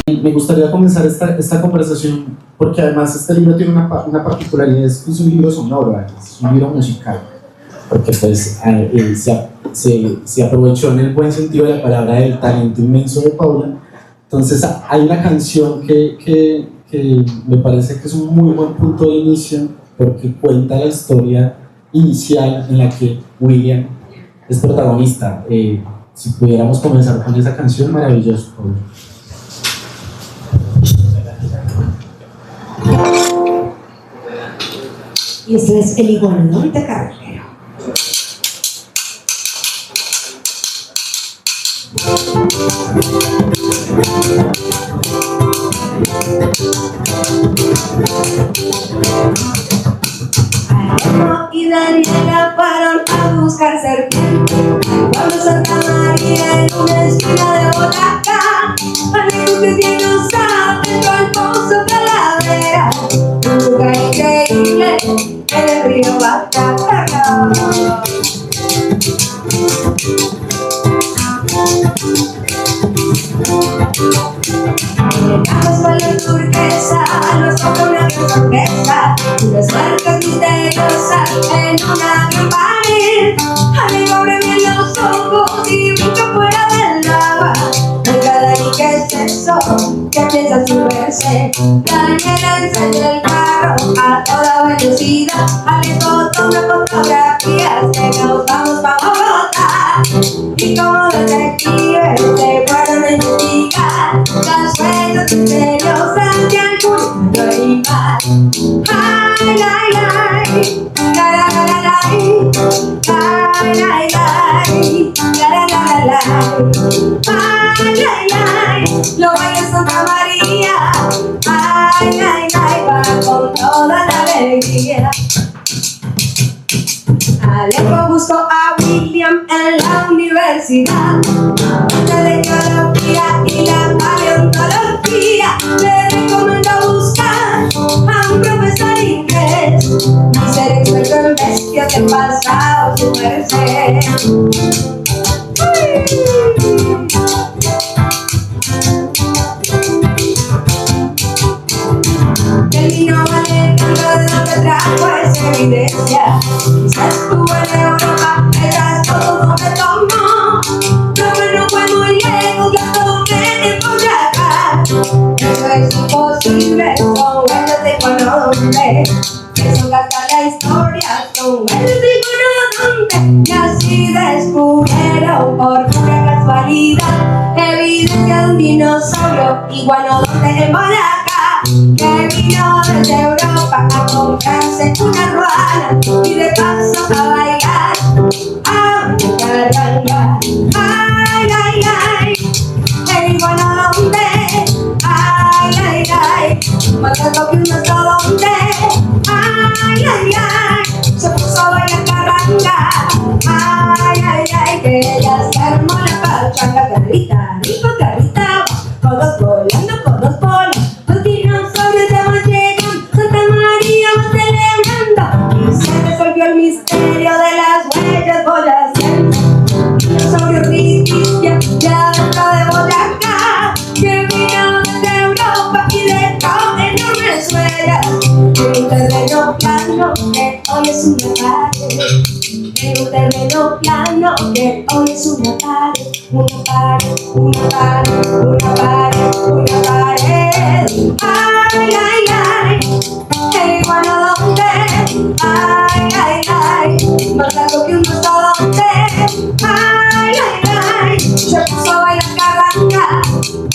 Me gustaría comenzar esta conversación porque además este libro tiene una particularidad, es que es un libro sonoro, es un libro musical, porque pues se aprovechó en el buen sentido de la palabra del talento inmenso de Paula. Entonces hay una canción que me parece que es un muy buen punto de inicio porque cuenta la historia inicial en la que William es protagonista. Si pudiéramos comenzar con esa canción, maravilloso, Paula. Y este es El Iguanodonte Carretero. Alejandro y Daniela fueron a buscar serpiente cuando Santa María en una esquina de Boyacá. Alejandro que tiene usado dentro del pozo Calavera, un lugar increíble en el río Bacaca. Llegamos con la turquesa, nos toca una gran sorpresa, unas marcas misteriosas en una gran pared. Amigo, abre bien los ojos y brinca fuera del agua. Oiga, Dani, ¿qué es eso? ¿Qué piensa subirse? Daniela enciende el carro a toda velocidad. Alejo toma fotografías que nos vamos pa' Bogotá. Y como detectives se fueron a investigar las huellas misteriosas de algún animal. Ay, ay, ay, la la la la la, ay, ay, ay, la la la la la, ay, ay, ay, lo baila Santa María, ay, ay, ay, va con toda la alegría. Alejo buscó a William en la universidad, de geografía y la paleontología. Le recomendó buscar a un profesor inglés y ser experto en bestias del pasado, su merced. El vino Alejandro de donde trajo esa evidencia. Quizás estuvo en Europa, el rastro todo me tomó. Pero no fue muy lejos, la tomé en Boyacá. Eso es imposible, son huellas de Iguanodonte. Eso gasta la historia, son huellas de Iguanodonte. Y así descubrieron por pura casualidad evidencia de un dinosaurio Iguanodonte en Boyacá, que vino desde Europa a comprarse una ruana y de paso a bailar a una carranga. Ay, ay, ay, el Iguanodonte, ay, ay, ay, más alto que un mastodonte. Ay, ay, ay, se puso a bailar carranga. Ay, ay, ay, que ella se armó la pachanga. Carrita, rico, carrita, todos volando, todos volando. Los dinosaurios ya van llegando, Santa María va celebrando. Y se resolvió el misterio de las huellas boyacenses. Dinosaurio Riquilla, ya dentro de Boyacá, que vino desde Europa y dejó enormes huellas en un terreno plano que hoy es una pared. En un terreno plano que hoy es una pared, una pared, una pared, una pared, una pared. Ay, ay, ay, el Iguanodonte, ay, ay, ay, más largo que un mastodonte. Ay, ay, ay, se puso a bailar carranga.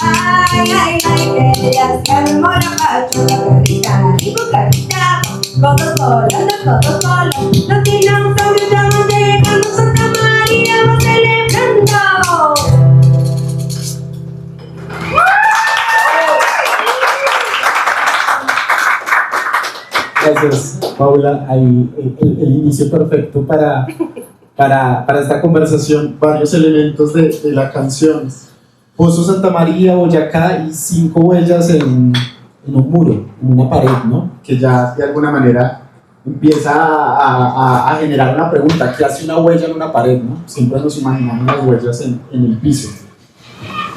Ay, ay, ay, que ella se armó la pachanga. Carrita, rico, carrita, todos volando, todos volando. Los dinosaurios ya van llegando, Santa María va celebrando. Gracias, Paula. Ahí el inicio perfecto para esta conversación. Varios elementos de la canción. Pozo Santa María, Boyacá y 5 huellas en un muro, en una pared, ¿no? Que ya de alguna manera empieza a generar una pregunta. ¿Qué hace una huella en una pared, no? Siempre nos imaginamos las huellas en el piso.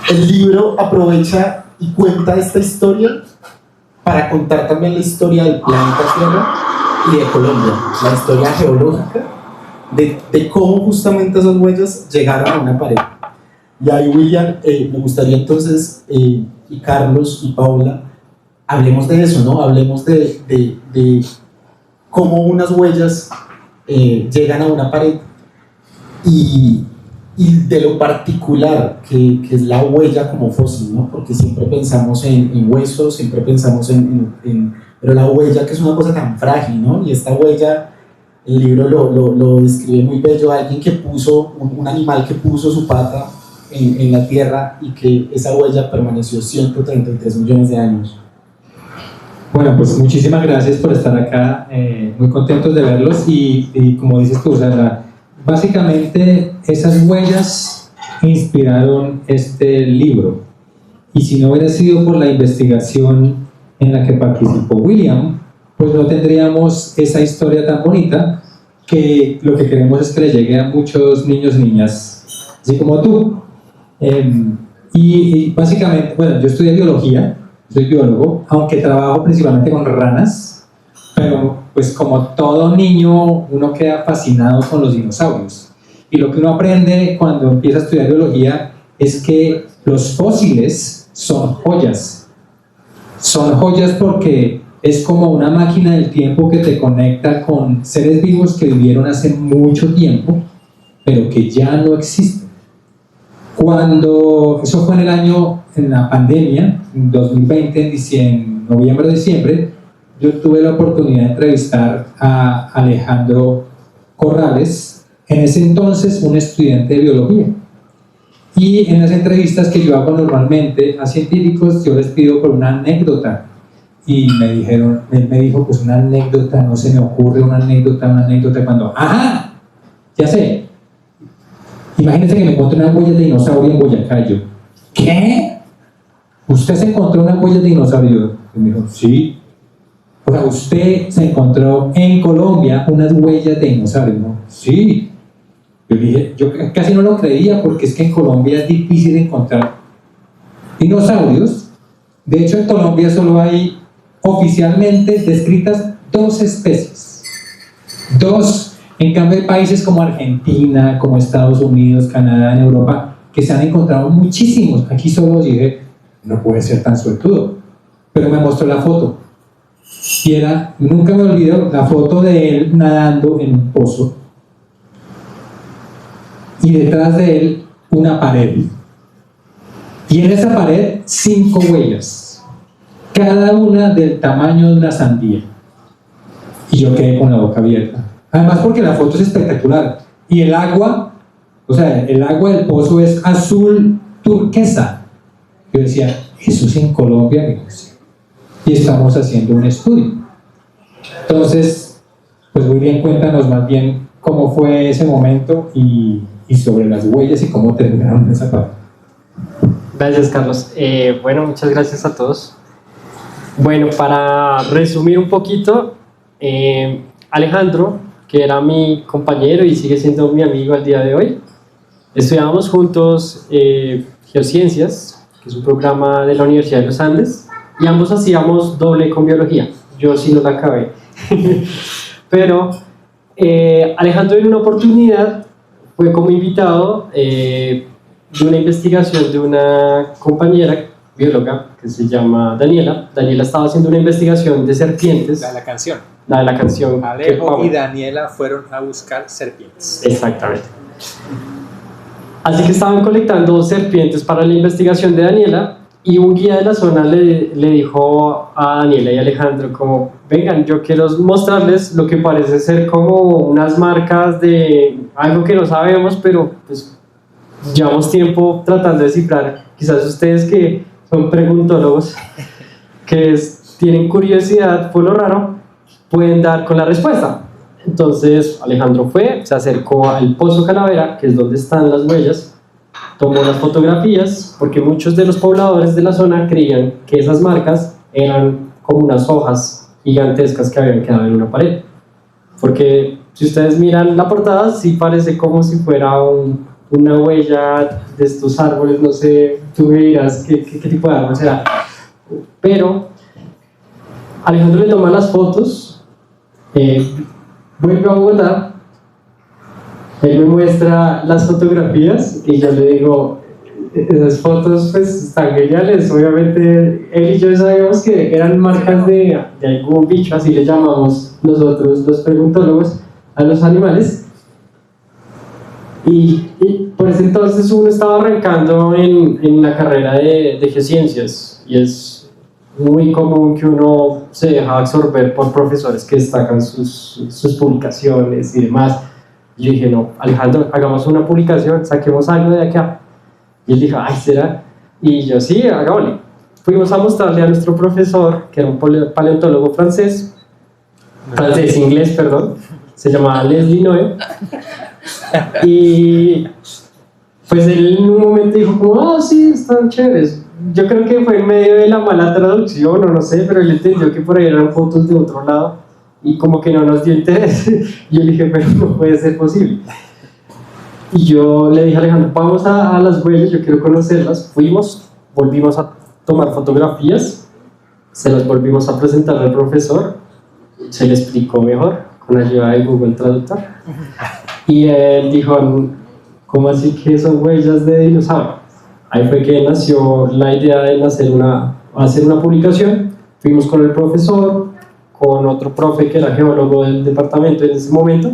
El libro aprovecha y cuenta esta historia para contar también la historia del planeta Tierra y de Colombia, la historia geológica de cómo justamente esas huellas llegaron a una pared. Y ahí, William, me gustaría entonces, y Carlos y Paula, hablemos de eso, ¿no? Hablemos de cómo unas huellas llegan a una pared y de lo particular que es la huella como fósil, ¿no? Porque siempre pensamos en huesos, siempre pensamos pero la huella, que es una cosa tan frágil, ¿no? Y esta huella, el libro lo describe muy bello, alguien que puso, un animal que puso su pata en la tierra y que esa huella permaneció 133 millones de años. Bueno, pues muchísimas gracias por estar acá, muy contentos de verlos y como dices tú, o sea, básicamente esas huellas inspiraron este libro, y si no hubiera sido por la investigación en la que participó William, pues no tendríamos esa historia tan bonita, que lo que queremos es que le llegue a muchos niños y niñas así como tú. Y básicamente, bueno, yo estudié biología, soy biólogo, aunque trabajo principalmente con ranas, pero pues como todo niño uno queda fascinado con los dinosaurios, y lo que uno aprende cuando empieza a estudiar biología es que los fósiles son joyas porque es como una máquina del tiempo que te conecta con seres vivos que vivieron hace mucho tiempo pero que ya no existen. Cuando eso fue en la pandemia, en 2020, en noviembre o diciembre, yo tuve la oportunidad de entrevistar a Alejandro Corrales, en ese entonces un estudiante de biología. Y en las entrevistas que yo hago normalmente a científicos, yo les pido por una anécdota. Y él me dijo, pues una anécdota, no se me ocurre una anécdota cuando, ¡ajá! Ya sé. Imagínense que me encontré una huella de dinosaurio en Boyacá. Yo, ¿qué? ¿Usted se encontró una huella de dinosaurio? Y me dijo, sí. O sea, ¿usted se encontró en Colombia unas huellas de dinosaurio? ¿No? Sí. Yo dije, yo casi no lo creía, porque es que en Colombia es difícil encontrar dinosaurios. De hecho, en Colombia solo hay oficialmente descritas 2 especies. 2. En cambio, hay países como Argentina, como Estados Unidos, Canadá, en Europa, que se han encontrado muchísimos. Aquí solo dije, no puede ser tan suertudo. Pero me mostró la foto. Y nunca me olvido, la foto de él nadando en un pozo. Y detrás de él, una pared. Y en esa pared, 5 huellas. Cada una del tamaño de una sandía. Y yo quedé con la boca abierta. Además porque la foto es espectacular. Y el agua, o sea, el agua del pozo es azul turquesa. Yo decía, ¿eso es en Colombia? Amigos. Y estamos haciendo un estudio. Entonces, pues muy bien, cuéntanos más bien cómo fue ese momento y sobre las huellas y cómo terminaron en esa parte. Gracias, Carlos. Bueno, muchas gracias a todos. Bueno, para resumir un poquito, Alejandro, que era mi compañero y sigue siendo mi amigo al día de hoy, estudiábamos juntos Geociencias, que es un programa de la Universidad de los Andes, y ambos hacíamos doble con biología. Yo sí no la acabé. Pero Alejandro, en una oportunidad, fue como invitado de una investigación de una compañera bióloga que se llama Daniela. Daniela estaba haciendo una investigación de serpientes. La de la canción. La de la canción. Alejo y Daniela fueron a buscar serpientes. Exactamente. Así que estaban colectando serpientes para la investigación de Daniela, y un guía de la zona le dijo a Daniela y Alejandro como, vengan, yo quiero mostrarles lo que parece ser como unas marcas de algo que no sabemos, pero pues llevamos tiempo tratando de descifrar. Quizás ustedes, que son preguntólogos, que tienen curiosidad por lo raro, pueden dar con la respuesta. Entonces Alejandro se acercó al Pozo Calavera, que es donde están las huellas, tomó las fotografías, porque muchos de los pobladores de la zona creían que esas marcas eran como unas hojas gigantescas que habían quedado en una pared, porque si ustedes miran la portada, sí parece como si fuera una huella de estos árboles, no sé, tú me dirás qué tipo de árbol será. Pero Alejandro le toma las fotos, vuelve a Bogotá, él me muestra las fotografías y yo le digo, esas fotos pues están geniales, obviamente él y yo sabíamos que eran marcas de algún bicho, así le llamamos nosotros los preguntólogos a los animales. Y por ese entonces uno estaba arrancando en la carrera de geociencias y es muy común que uno se deja absorber por profesores que destacan sus publicaciones y demás. Y yo dije, no, Alejandro, hagamos una publicación, saquemos algo de acá. Y él dijo, ay, ¿será? Y yo, sí, hagámosle. Fuimos a mostrarle a nuestro profesor, que era un paleontólogo inglés, perdón, se llamaba Leslie Noe. Y pues él en un momento dijo como, ah, sí, están chéveres. Yo creo que fue en medio de la mala traducción o no sé, pero él entendió que por ahí eran fotos de otro lado y como que no nos dio interés. Y yo le dije, pero no puede ser posible. Y yo le dije a Alejandro, vamos a las huellas, yo quiero conocerlas. Fuimos, volvimos a tomar fotografías, se las volvimos a presentar al profesor, se le explicó mejor con ayuda de Google Traductor. Y él dijo, ¿cómo así que son huellas de dinosaurio? Ahí fue que nació la idea de hacer una publicación. Fuimos con el profesor, con otro profe que era geólogo del departamento en ese momento.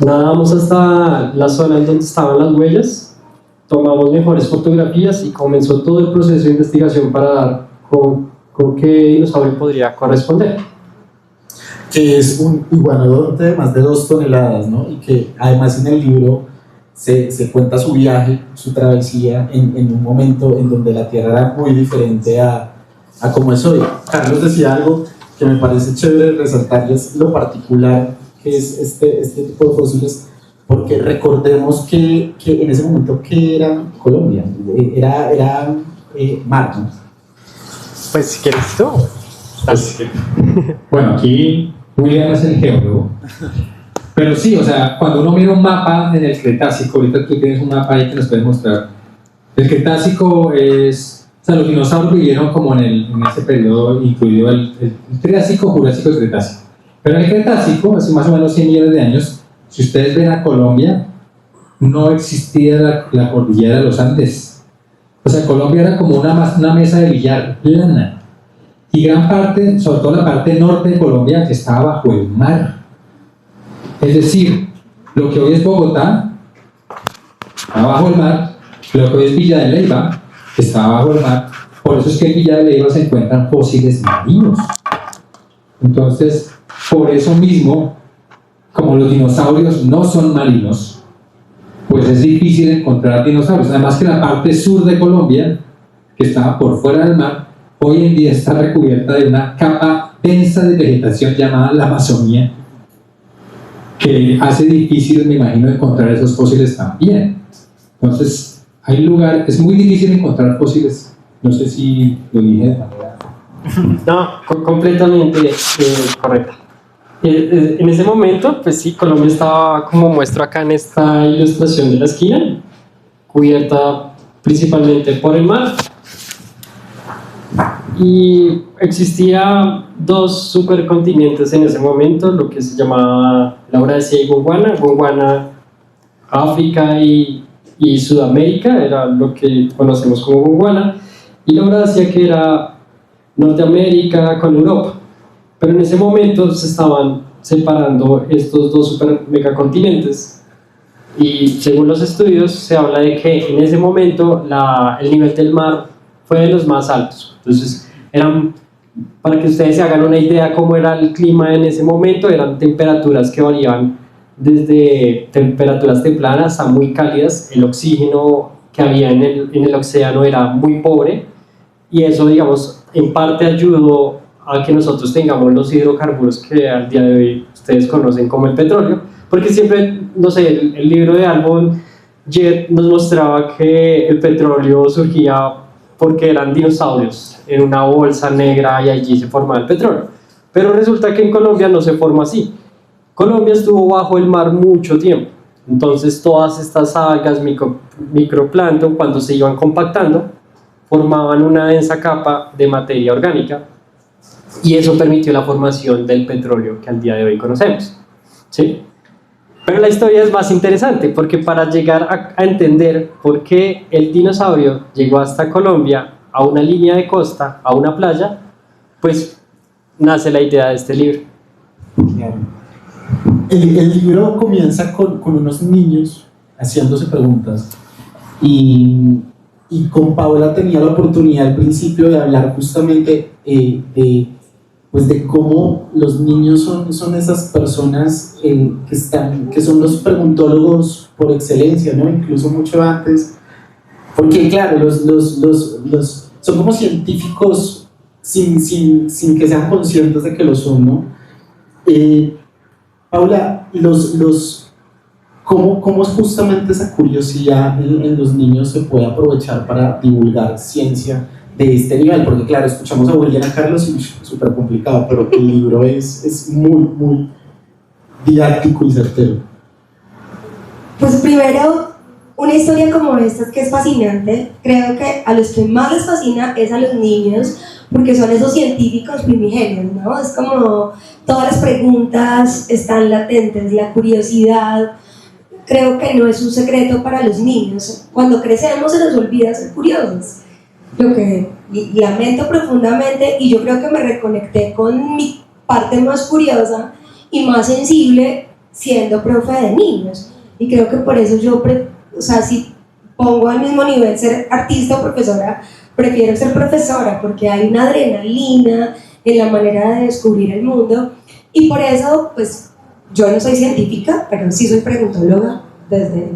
Nadamos hasta la zona en donde estaban las huellas, tomamos mejores fotografías y comenzó todo el proceso de investigación para dar con qué dinosaurio podría corresponder. Que es un iguanodonte de más de 2 toneladas, ¿no? Y que además en el libro se cuenta su viaje, su travesía en un momento en donde la Tierra era muy diferente a como es hoy. Carlos decía algo que me parece chévere resaltarles, lo particular que es este tipo de fósiles, porque recordemos que en ese momento que era Colombia, era mar, ¿no? Pues si quieres tú. Bueno, aquí William es el geólogo. Pero sí, o sea, cuando uno mira un mapa en el Cretácico, ahorita tú tienes un mapa ahí que nos puedes mostrar. El Cretácico es, o sea, los dinosaurios vivieron como en ese periodo, incluido el Triásico, Jurásico y Cretácico. Pero en el Cretácico, hace más o menos 100 millones de años, si ustedes ven a Colombia, no existía la cordillera de los Andes. O sea, Colombia era como una mesa de billar plana. Y gran parte, sobre todo la parte norte de Colombia, estaba bajo el mar. Es decir, lo que hoy es Bogotá, está bajo el mar, lo que hoy es Villa de Leyva, está bajo el mar. Por eso es que en Villa de Leyva se encuentran fósiles marinos. Entonces, por eso mismo, como los dinosaurios no son marinos, pues es difícil encontrar dinosaurios. Además que la parte sur de Colombia, que estaba por fuera del mar, hoy en día está recubierta de una capa densa de vegetación llamada la Amazonía, que hace difícil, me imagino, encontrar esos fósiles también. Entonces, hay lugar, es muy difícil encontrar fósiles. No sé si lo dije de manera... No, completamente correcta. En ese momento, pues sí, Colombia estaba, como muestro acá en esta ilustración de la esquina, cubierta principalmente por el mar. Y existía 2 supercontinentes en ese momento, lo que se llamaba la Eurasia y Gondwana. Gondwana, África y Sudamérica, era lo que conocemos como Gondwana, y la Eurasia, que era Norteamérica con Europa. Pero en ese momento se estaban separando estos 2 super megacontinentes, y según los estudios se habla de que en ese momento el nivel del mar fue de los más altos. Entonces eran, para que ustedes se hagan una idea cómo era el clima en ese momento, eran temperaturas que variaban desde temperaturas templadas a muy cálidas. El oxígeno que había en el océano era muy pobre, y eso, digamos, en parte ayudó a que nosotros tengamos los hidrocarburos que al día de hoy ustedes conocen como el petróleo, porque siempre, no sé, el libro de Albon Jet nos mostraba que el petróleo surgía porque eran dinosaurios en una bolsa negra y allí se formaba el petróleo. Pero resulta que en Colombia no se forma así. Colombia estuvo bajo el mar mucho tiempo. Entonces todas estas algas, microplancton, cuando se iban compactando, formaban una densa capa de materia orgánica y eso permitió la formación del petróleo que al día de hoy conocemos, ¿sí? Pero la historia es más interesante porque para llegar a entender por qué el dinosaurio llegó hasta Colombia, a una línea de costa, a una playa, pues nace la idea de este libro. Claro. El libro comienza con unos niños haciéndose preguntas y con Paula tenía la oportunidad al principio de hablar justamente de cómo los niños son esas personas que son los preguntólogos por excelencia, ¿no? Incluso mucho antes, porque claro, son como científicos sin que sean conscientes de que lo son, ¿no? Paula, ¿cómo justamente esa curiosidad en los niños se puede aprovechar para divulgar ciencia de este nivel? Porque claro, escuchamos a William, a Carlos y súper complicado, pero el libro es muy, muy didáctico y certero. Pues primero, una historia como esta que es fascinante, creo que a los que más les fascina es a los niños, porque son esos científicos primigenios, ¿no? Es como todas las preguntas están latentes, la curiosidad, creo que no es un secreto para los niños. Cuando crecemos se nos olvida ser curiosos, lo que lamento profundamente, y yo creo que me reconecté con mi parte más curiosa y más sensible siendo profe de niños, y creo que por eso yo, si pongo al mismo nivel ser artista o profesora, prefiero ser profesora, porque hay una adrenalina en la manera de descubrir el mundo, y por eso, pues, yo no soy científica, pero sí soy preguntóloga desde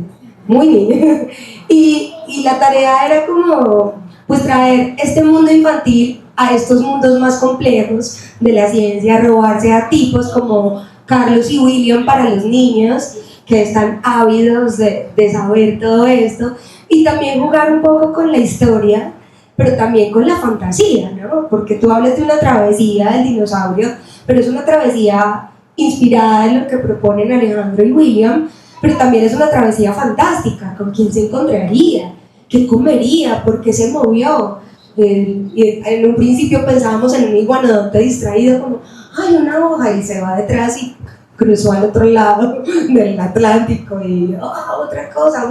muy niña, y la tarea era como, pues, traer este mundo infantil a estos mundos más complejos de la ciencia, robarse a tipos como Carlos y William para los niños, que están ávidos de saber todo esto, y también jugar un poco con la historia, pero también con la fantasía, ¿no? Porque tú hablas de una travesía del dinosaurio, pero es una travesía inspirada en lo que proponen Alejandro y William, pero también es una travesía fantástica. ¿Con quién se encontraría? ¿Qué comería? ¿Por qué se movió? En un principio pensábamos en un iguanodonte distraído, como, ¡ay, una hoja! Y se va detrás y cruzó al otro lado del Atlántico y otra cosa,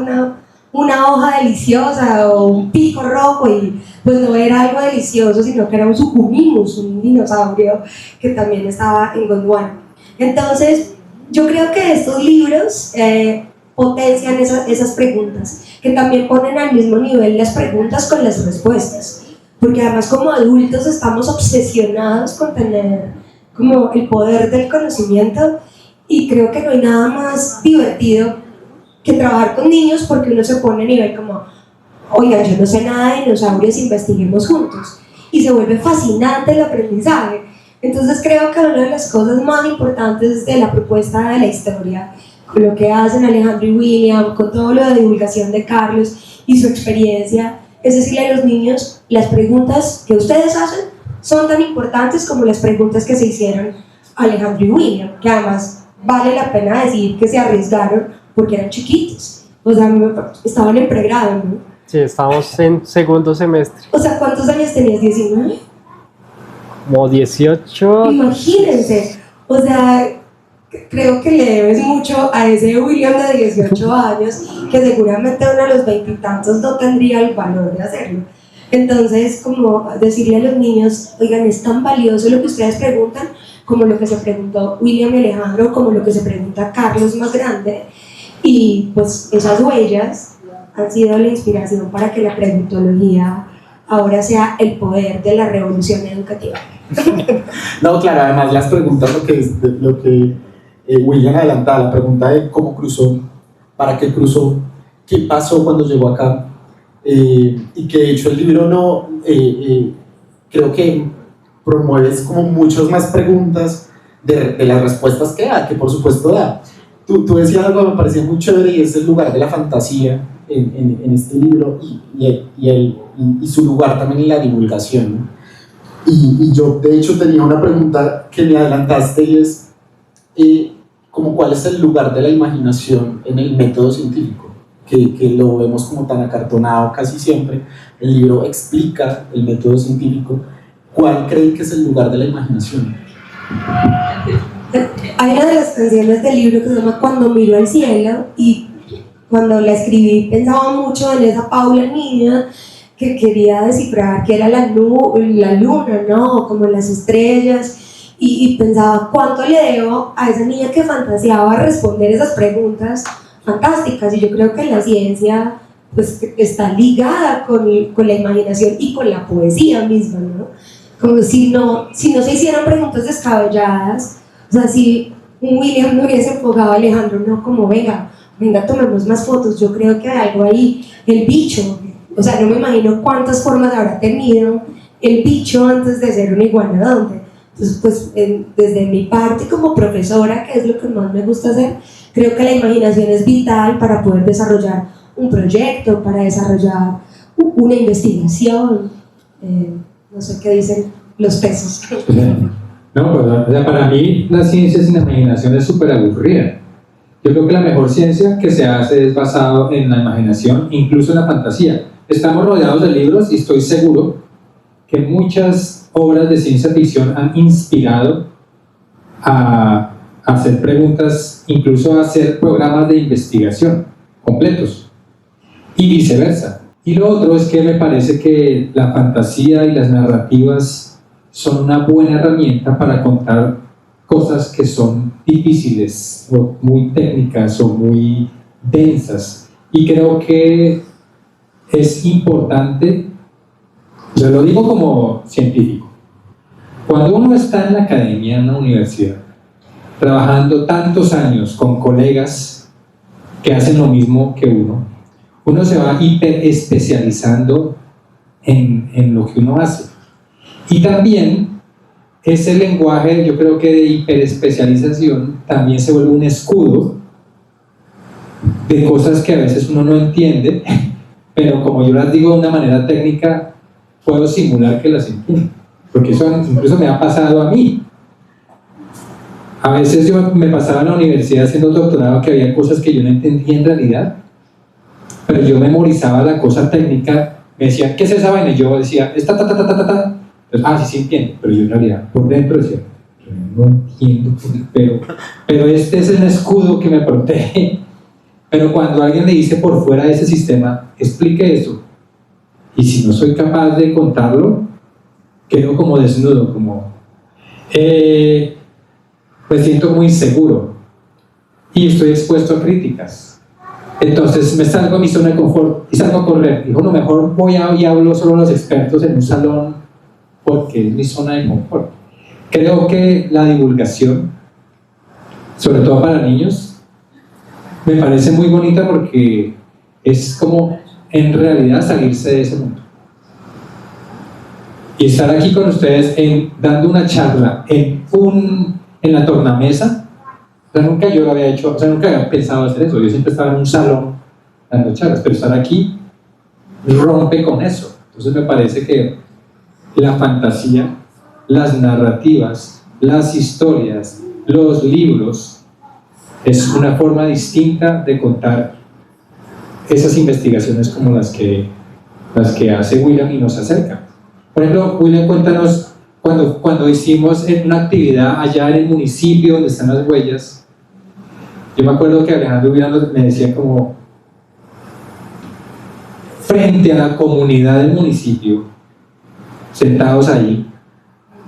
una hoja deliciosa o un pico rojo, y pues no era algo delicioso, sino que era un sucumimus, un dinosaurio que también estaba en Gondwana. Entonces yo creo que estos libros potencian esas preguntas, que también ponen al mismo nivel las preguntas con las respuestas, porque además como adultos estamos obsesionados con tener como el poder del conocimiento, y creo que no hay nada más divertido que trabajar con niños, porque uno se pone a nivel como, oigan, yo no sé nada de dinosaurios, investiguemos juntos, y se vuelve fascinante el aprendizaje. Entonces creo que una de las cosas más importantes de la propuesta de la historia, con lo que hacen Alejandro y William, con todo lo de divulgación de Carlos y su experiencia, es decirle a los niños, las preguntas que ustedes hacen son tan importantes como las preguntas que se hicieron Alejandro y William, que además vale la pena decir que se arriesgaron porque eran chiquitos, o sea, estaban en pregrado, ¿no? Sí, estábamos en segundo semestre. O sea, ¿cuántos años tenías? ¿19? Como 18. Imagínense, o sea, creo que le debes mucho a ese William de 18 años, que seguramente uno de los 20 y tantos no tendría el valor de hacerlo. Entonces, como decirle a los niños, oigan, es tan valioso lo que ustedes preguntan, como lo que se preguntó William y Alejandro, como lo que se pregunta Carlos más grande, y pues esas huellas han sido la inspiración para que la preguntología ahora sea el poder de la revolución educativa. No, claro, además las preguntas, lo que William adelantaba, la pregunta de cómo cruzó, para qué cruzó, qué pasó cuando llegó acá, y que de hecho el libro no, creo que promueve como muchas más preguntas de las respuestas que da, que por supuesto da. Tú decías algo que me parecía muy chévere, y es el lugar de la fantasía en este libro, y su lugar también en la divulgación, ¿no? Y yo de hecho tenía una pregunta que me adelantaste, y es como cuál es el lugar de la imaginación en el método científico, que lo vemos como tan acartonado casi siempre. El libro explica el método científico. ¿Cuál creen que es el lugar de la imaginación? Hay una de las canciones del libro que se llama Cuando miro al cielo, y cuando la escribí pensaba mucho en esa Paula niña que quería descifrar qué era la luna, ¿no? Como las estrellas, y pensaba cuánto le debo a esa niña que fantaseaba responder esas preguntas fantásticas. Y yo creo que la ciencia pues está ligada con la imaginación y con la poesía misma, ¿no? Como si no se hicieran preguntas descabelladas. O sea, si William no hubiese enfocado a Alejandro, no, como venga, tomemos más fotos, yo creo que hay algo ahí, el bicho, o sea, no me imagino cuántas formas habrá tenido el bicho antes de ser una iguanodonte. Entonces, pues, desde mi parte como profesora, que es lo que más me gusta hacer, creo que la imaginación es vital para poder desarrollar un proyecto, para desarrollar una investigación. No sé qué dicen los pesos. No, pues, o sea, para mí la ciencia sin imaginación es súper aburrida. Yo creo que la mejor ciencia que se hace es basado en la imaginación, incluso en la fantasía. Estamos rodeados de libros y estoy seguro que muchas obras de ciencia ficción han inspirado a hacer preguntas, incluso a hacer programas de investigación completos y viceversa. Y lo otro es que me parece que la fantasía y las narrativas son una buena herramienta para contar cosas que son difíciles o muy técnicas o muy densas, y creo que es importante, yo lo digo como científico, cuando uno está en la academia, en la universidad, trabajando tantos años con colegas que hacen lo mismo que uno se va hiperespecializando en lo que uno hace. Y también ese lenguaje, yo creo que de hiperespecialización también se vuelve un escudo de cosas que a veces uno no entiende, pero como yo las digo de una manera técnica, puedo simular que las entiendo, porque eso incluso me ha pasado a mí. A veces yo me pasaba en la universidad haciendo doctorado que había cosas que yo no entendía en realidad, pero yo memorizaba la cosa técnica, me decían, ¿qué es esa vaina? Y yo decía, esta, ta, ta, ta, ta, ta, ta. Entonces, sí entiendo, pero yo en realidad por dentro decía, no entiendo, pero este es el escudo que me protege. Pero cuando alguien le dice por fuera de ese sistema, explique eso, y si no soy capaz de contarlo, quedo como desnudo, como me siento muy inseguro y estoy expuesto a críticas. Entonces me salgo a mi zona de confort y salgo a correr. Digo, no, mejor voy y hablo solo a los expertos en un salón, porque es mi zona de confort. Creo que la divulgación, sobre todo para niños, me parece muy bonita porque es como en realidad salirse de ese mundo. Y estar aquí con ustedes dando una charla en la tornamesa, o sea, nunca yo lo había hecho, o sea, nunca había pensado hacer eso. Yo siempre estaba en un salón dando charlas, pero estar aquí rompe con eso. Entonces me parece que la fantasía, las narrativas, las historias, los libros, es una forma distinta de contar esas investigaciones como las que hace William y nos acerca. Por ejemplo, William, cuéntanos, cuando hicimos una actividad allá en el municipio donde están las huellas, yo me acuerdo que Alejandro William me decía como, frente a la comunidad del municipio, sentados ahí,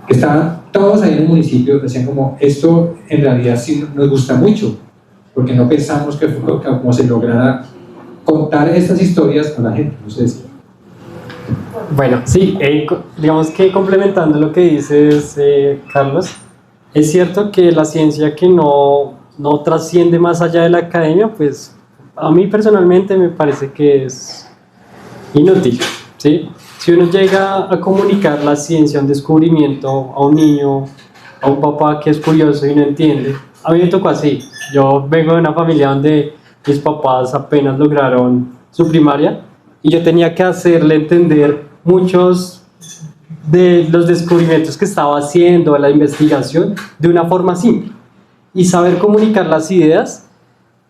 que estaban todos ahí en el municipio, decían como, esto en realidad sí nos gusta mucho, porque no pensamos que como se lograra contar estas historias a la gente, no sé si. Bueno, sí, digamos que complementando lo que dices, Carlos, es cierto que la ciencia que no trasciende más allá de la academia, pues a mí personalmente me parece que es inútil, ¿sí? Si uno llega a comunicar la ciencia, un descubrimiento a un niño, a un papá que es curioso y no entiende, a mí me tocó así. Yo vengo de una familia donde mis papás apenas lograron su primaria y yo tenía que hacerle entender muchos de los descubrimientos que estaba haciendo, la investigación, de una forma simple. y saber comunicar las ideas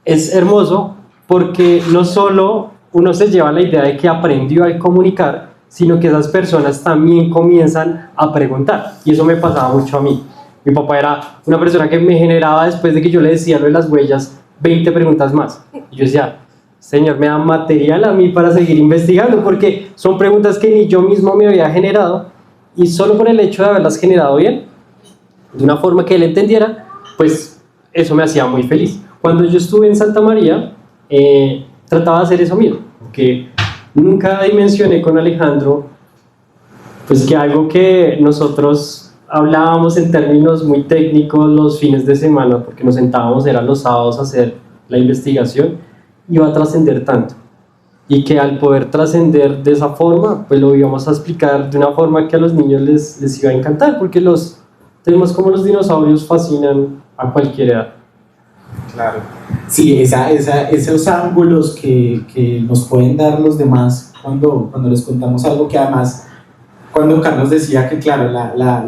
es hermoso porque no solo uno se lleva la idea de que aprendió a comunicar, sino que esas personas también comienzan a preguntar. Y eso me pasaba mucho a mí. Mi papá era una persona que me generaba, después de que yo le decía lo de las huellas, 20 preguntas más. Y yo decía, Señor, me da material a mí para seguir investigando, porque son preguntas que ni yo mismo me había generado, y solo por el hecho de haberlas generado bien, de una forma que él entendiera, pues eso me hacía muy feliz. Cuando yo estuve en Santa María, trataba de hacer eso mismo, porque nunca dimensioné con Alejandro, pues que algo que nosotros hablábamos en términos muy técnicos los fines de semana, porque nos sentábamos, eran los sábados a hacer la investigación, iba a trascender tanto. Y que al poder trascender de esa forma, pues lo íbamos a explicar de una forma que a los niños les iba a encantar, porque los temas como los dinosaurios fascinan a cualquier edad. Claro. Sí, esos ángulos que nos pueden dar los demás cuando les contamos algo, que además, cuando Carlos decía que, claro,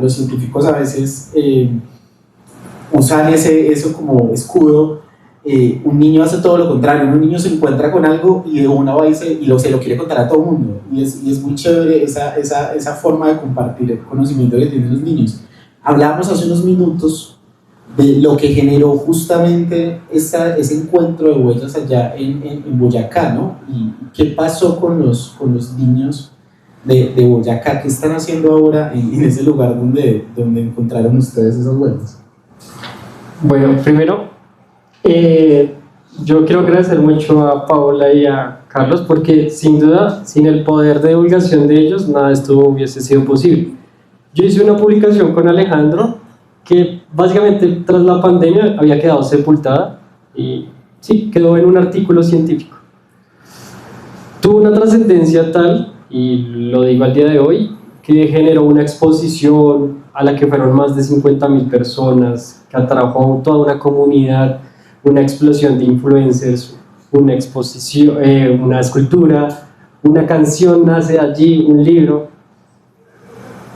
los científicos a veces usan eso como escudo, un niño hace todo lo contrario. Un niño se encuentra con algo y de una va y se lo quiere contar a todo el mundo. Y es muy chévere esa forma de compartir el conocimiento que tienen los niños. Hablábamos hace unos minutos de lo que generó justamente ese encuentro de huellas allá en Boyacá, ¿no? ¿Y qué pasó con los niños de Boyacá? ¿Qué están haciendo ahora en ese lugar donde encontraron ustedes esas huellas? Bueno, primero, yo quiero agradecer mucho a Paola y a Carlos, porque sin duda, sin el poder de divulgación de ellos, nada de esto hubiese sido posible. Yo hice una publicación con Alejandro que básicamente tras la pandemia había quedado sepultada y sí, quedó en un artículo científico. Tuvo una trascendencia tal, y lo digo al día de hoy, que generó una exposición a la que fueron más de 50,000 personas, que atrajo a toda una comunidad, una explosión de influencers, una exposición, una escultura, una canción nace allí, un libro,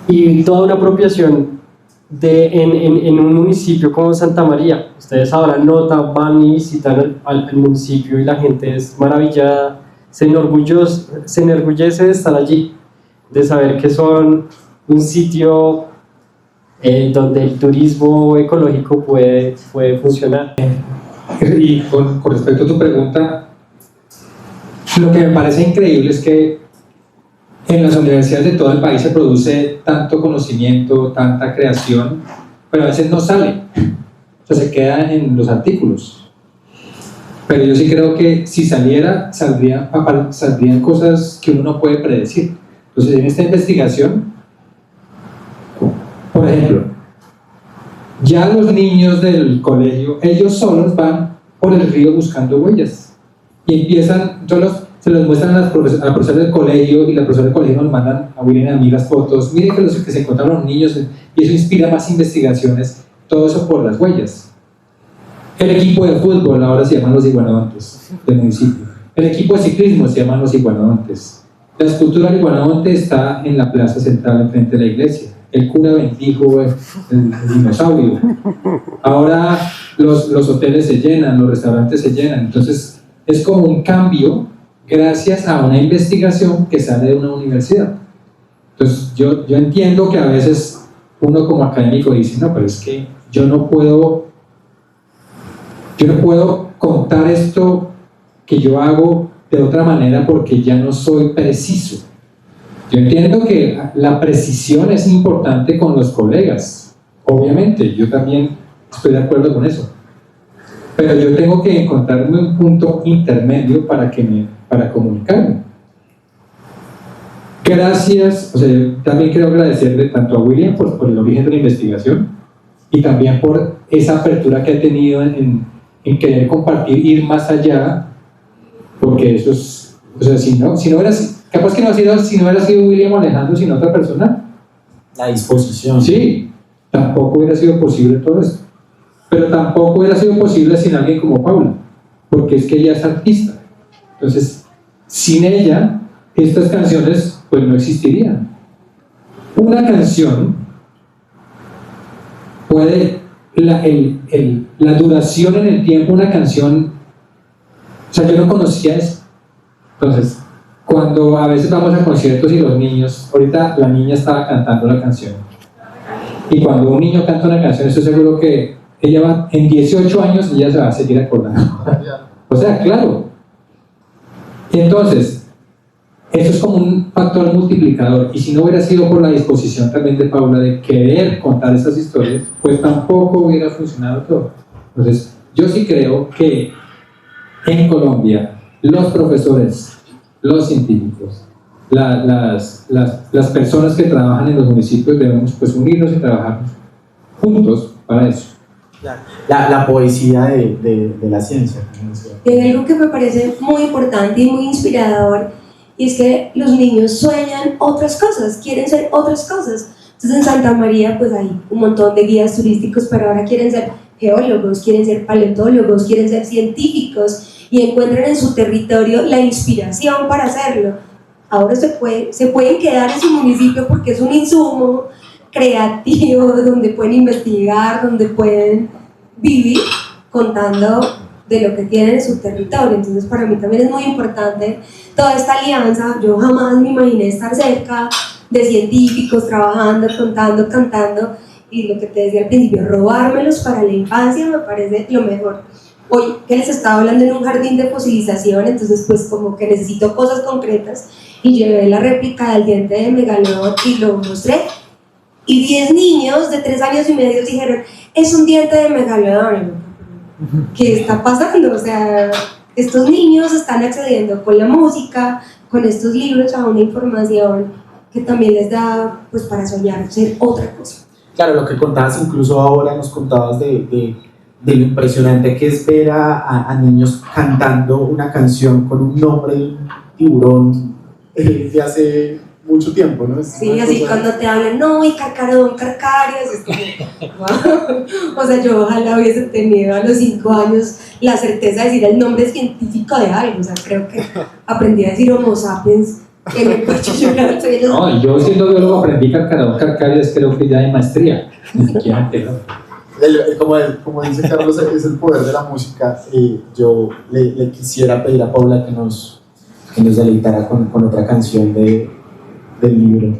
y toda una apropiación en un municipio como Santa María. Ustedes sabrán, van y visitan al municipio y la gente es maravillada, se enorgullece de estar allí, de saber que son un sitio donde el turismo ecológico puede funcionar. Y con respecto a tu pregunta, lo que me parece increíble es que en las universidades de todo el país se produce tanto conocimiento, tanta creación, pero a veces no sale, o sea, se queda en los artículos. Pero yo sí creo que si saldrían cosas que uno no puede predecir. Entonces, en esta investigación, por ejemplo, ya los niños del colegio, ellos solos van por el río buscando huellas y empiezan, se los muestran a la profesora del colegio, y la profesora del colegio nos mandan a William y a mí las fotos. Miren que se encontraron los niños, y eso inspira más investigaciones, todo eso por las huellas. El equipo de fútbol ahora se llaman los iguanodontes del municipio. El equipo de ciclismo se llaman los iguanodontes. La escultura del iguanodonte está en la plaza central enfrente de la iglesia. El cura bendijo el dinosaurio. Ahora los hoteles se llenan, los restaurantes se llenan. Entonces es como un cambio gracias a una investigación que sale de una universidad. Entonces yo entiendo que a veces uno como académico dice, no, pero es que yo no puedo contar esto que yo hago de otra manera porque ya no soy preciso. Yo entiendo que la precisión es importante con los colegas, obviamente, yo también estoy de acuerdo con eso, pero yo tengo que encontrarme un punto intermedio para comunicarme. Gracias, yo también quiero agradecerle tanto a William por el origen de la investigación y también por esa apertura que ha tenido en querer compartir, ir más allá, porque eso es, si no hubiera sido, capaz que si no hubiera sido William o Alejandro, sino otra persona, la disposición. Sí, tampoco hubiera sido posible todo esto. Pero tampoco hubiera sido posible sin alguien como Paula, porque es que ella es artista. Entonces, sin ella, estas canciones pues no existirían. Una canción puede la duración en el tiempo de una canción, o sea, yo no conocía eso. Entonces, cuando a veces vamos a conciertos y los niños, ahorita la niña estaba cantando la canción, y cuando un niño canta una canción, estoy seguro que ella va, en 18 años ella se va a seguir acordando. O sea, claro. Entonces, eso es como un factor multiplicador, y si no hubiera sido por la disposición también de Paula de querer contar esas historias, pues tampoco hubiera funcionado todo. Entonces, yo sí creo que en Colombia los profesores, los científicos, las personas que trabajan en los municipios debemos pues unirnos y trabajar juntos para eso. La poesía de la ciencia. Y hay algo que me parece muy importante y muy inspirador, y es que los niños sueñan otras cosas, quieren ser otras cosas. Entonces en Santa María pues hay un montón de guías turísticos, pero ahora quieren ser geólogos, quieren ser paleontólogos, quieren ser científicos, y encuentran en su territorio la inspiración para hacerlo. Ahora se pueden quedar en su municipio porque es un insumo creativo donde pueden investigar, donde pueden vivir contando de lo que tienen en su territorio. Entonces para mí también es muy importante toda esta alianza. Yo jamás me imaginé estar cerca de científicos, trabajando, contando, cantando, y lo que te decía al principio, robármelos para la infancia me parece lo mejor. Hoy que les estaba hablando en un jardín de fosilización, entonces pues como que necesito cosas concretas, y llevé la réplica del diente de Megalodon y lo mostré, y 10 niños de 3 años y medio dijeron, es un diente de Megalodon. ¿Qué está pasando? O sea, estos niños están accediendo con la música, con estos libros, a una información que también les da pues para soñar ser otra cosa. Claro, lo que contabas incluso ahora, nos contabas de lo impresionante que es ver a niños cantando una canción con un nombre de un tiburón de hace mucho tiempo, ¿no? Sí, así cuando te hablan, no, y Carcarón, Carcarias, es como, wow. O sea, yo ojalá hubiese tenido a los 5 años la certeza de decir el nombre científico de algo. O sea, creo que aprendí a decir Homo sapiens en el bachillerato. No, yo siendo biólogo aprendí Carcarón, Carcarias, creo que ya de maestría, ni siquiera anterior. Como dice Carlos, es el poder de la música. Yo le quisiera pedir a Paula que nos deleitara con otra canción del libro.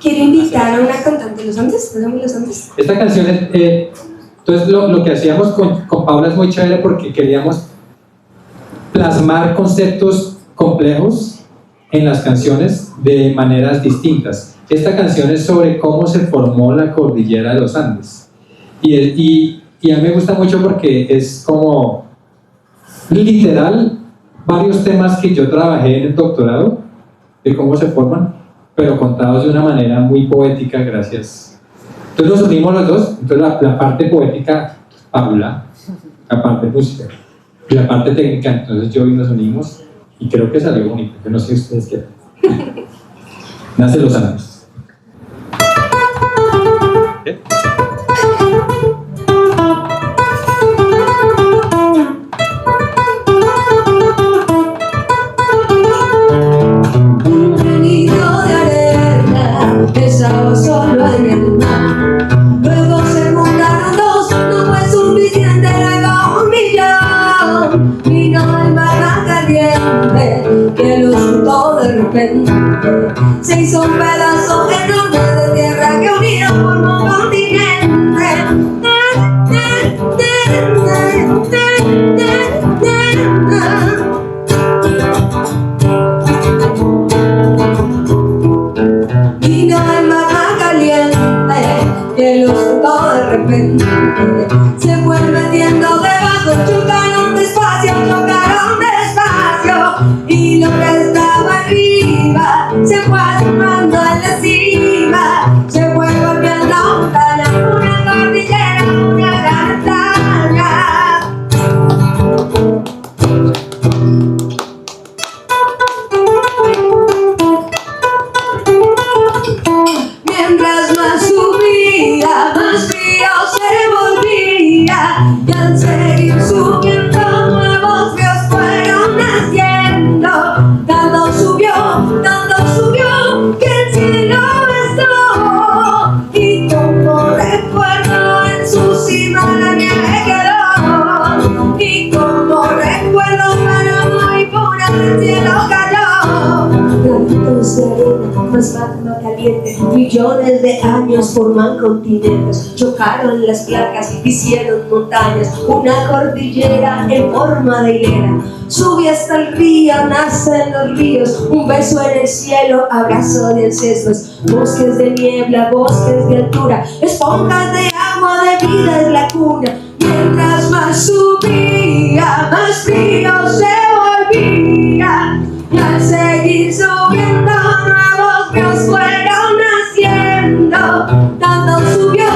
Quiero invitar a una cantante de los Andes, ¿no? Los Andes. Esta canción es, entonces lo que hacíamos con Paula es muy chévere porque queríamos plasmar conceptos complejos en las canciones de maneras distintas. Esta canción es sobre cómo se formó la cordillera de los Andes. Y a mí me gusta mucho porque es como literal varios temas que yo trabajé en el doctorado de cómo se forman, pero contados de una manera muy poética, gracias. Entonces nos unimos los dos, entonces la parte poética, Paula, la parte música, y la parte técnica, entonces yo y nos unimos, y creo que salió bonito, yo no sé si ustedes quieren. Nace los Andes. ¿Qué? Estaba solo en el mar, luego se juntaron dos, no fue suficiente, luego un millón. Vino el mar más caliente, que los juntó de repente, se hizo un pedazo enorme de tierra que unieron formó un continente. Que los juntó de repente, se fue metiendo debajo, chocaron despacio, y lo que estaba arriba se fue asomando en la cima, se fue volviendo una cordillera, una gran montaña. más magma caliente. Millones de años forman continentes, chocaron las placas, hicieron montañas, una cordillera en forma de hilera. Sube hasta el río, nacen los ríos, un beso en el cielo, abrazo de ancestros. Bosques de niebla, bosques de altura, esponjas de agua, de vida es la cuna. Mientras más subía, más frío se volvía. Y al seguir subiendo, nuevos ríos fueron naciendo. Tanto subió,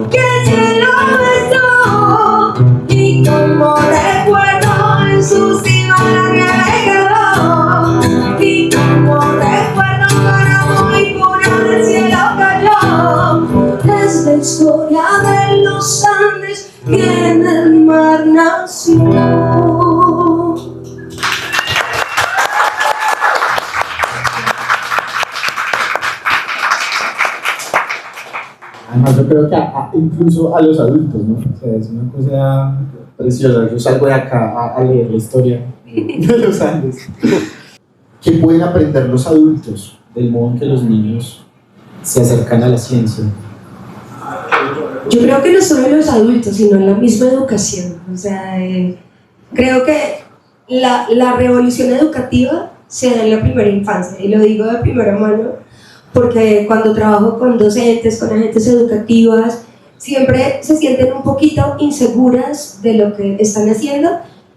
que el cielo besó. Y como recuerdo, en su cima la nieve quedó. Y como recuerdo, para muy puro del cielo cayó. Es la historia de los Andes que en el mar nació. Además, yo creo que incluso a los adultos, ¿no? O sea, es una cosa preciosa. Yo salgo de acá a leer la historia de los Andes. ¿Qué pueden aprender los adultos del modo en que los niños se acercan a la ciencia? Yo creo que no solo los adultos, sino en la misma educación. O sea, creo que la revolución educativa se da en la primera infancia, y lo digo de primera mano porque cuando trabajo con docentes, con agentes educativas, siempre se sienten un poquito inseguras de lo que están haciendo,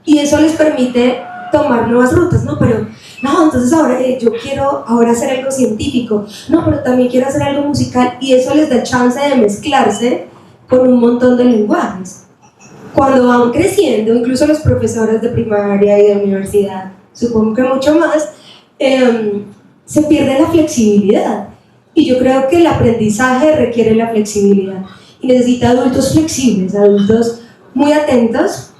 y eso les permite tomar nuevas rutas, ¿no? Pero, no, entonces ahora yo quiero ahora hacer algo científico, no, pero también quiero hacer algo musical, y eso les da chance de mezclarse con un montón de lenguajes. Cuando van creciendo, incluso los profesores de primaria y de universidad, supongo que mucho más, se pierde la flexibilidad, y yo creo que el aprendizaje requiere la flexibilidad y necesita adultos flexibles, adultos muy atentos.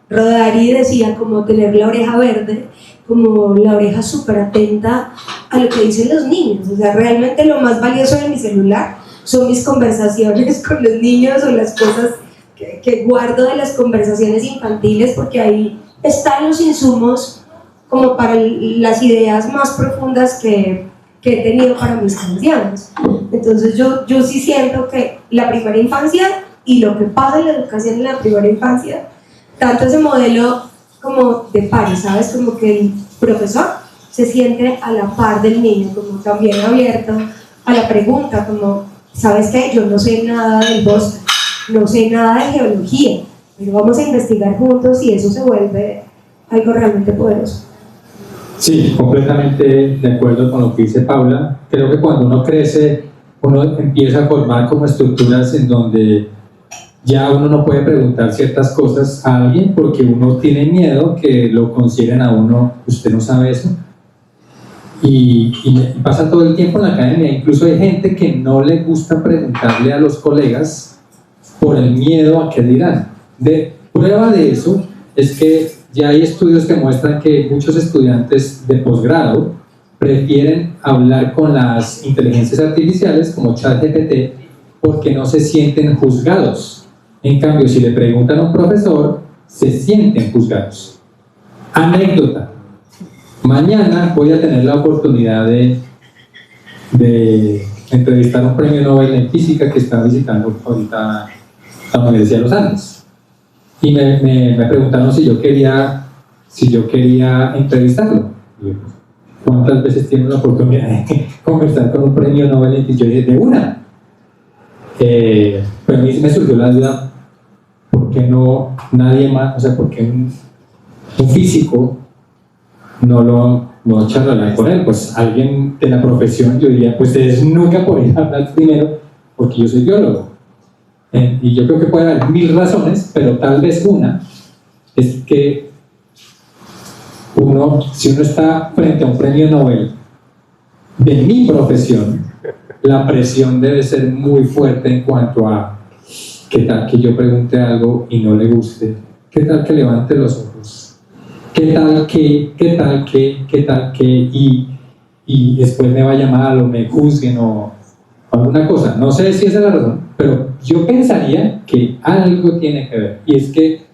Rodari decía como tener la oreja verde, como la oreja súper atenta a lo que dicen los niños. O sea, realmente lo más valioso de mi celular son mis conversaciones con los niños, o las cosas que guardo de las conversaciones infantiles, porque ahí están los insumos como para las ideas más profundas que he tenido para mis canciones. Entonces yo sí siento que la primera infancia y lo que pasa en la educación en la primera infancia, tanto ese modelo como de pares, ¿sabes? Como que el profesor se siente a la par del niño, como también abierto a la pregunta, como, ¿sabes qué? Yo no sé nada del bosque, no sé nada de geología, pero vamos a investigar juntos, y eso se vuelve algo realmente poderoso. Sí, completamente de acuerdo con lo que dice Paula. Creo que cuando uno crece, uno empieza a formar como estructuras en donde ya uno no puede preguntar ciertas cosas a alguien porque uno tiene miedo que lo consideren a uno, usted no sabe eso. Y pasa todo el tiempo en la academia. Incluso hay gente que no le gusta preguntarle a los colegas por el miedo a qué dirán. De prueba de eso es que ya hay estudios que muestran que muchos estudiantes de posgrado prefieren hablar con las inteligencias artificiales como ChatGPT porque no se sienten juzgados. En cambio, si le preguntan a un profesor, se sienten juzgados. Anécdota. Mañana voy a tener la oportunidad de entrevistar a un premio Nobel en física que está visitando ahorita la Universidad de los Andes. Y me preguntaron si yo quería entrevistarlo. ¿Cuántas veces tienes la oportunidad de conversar con un premio Nobel? Y yo dije, de una. Pero a mí me surgió la duda, ¿por qué no nadie más? O sea, ¿por qué un físico no charlará con él? Pues alguien de la profesión, yo diría, pues ustedes nunca podrían hablar primero porque yo soy biólogo. Y yo creo que puede haber 1000 razones, pero tal vez una es que si uno está frente a un premio Nobel de mi profesión, la presión debe ser muy fuerte en cuanto a qué tal que yo pregunte algo y no le guste, qué tal que levante los ojos, qué tal que y después me vaya mal o me juzguen o alguna cosa. No sé si esa es la razón, pero yo pensaría que algo tiene que ver, y es que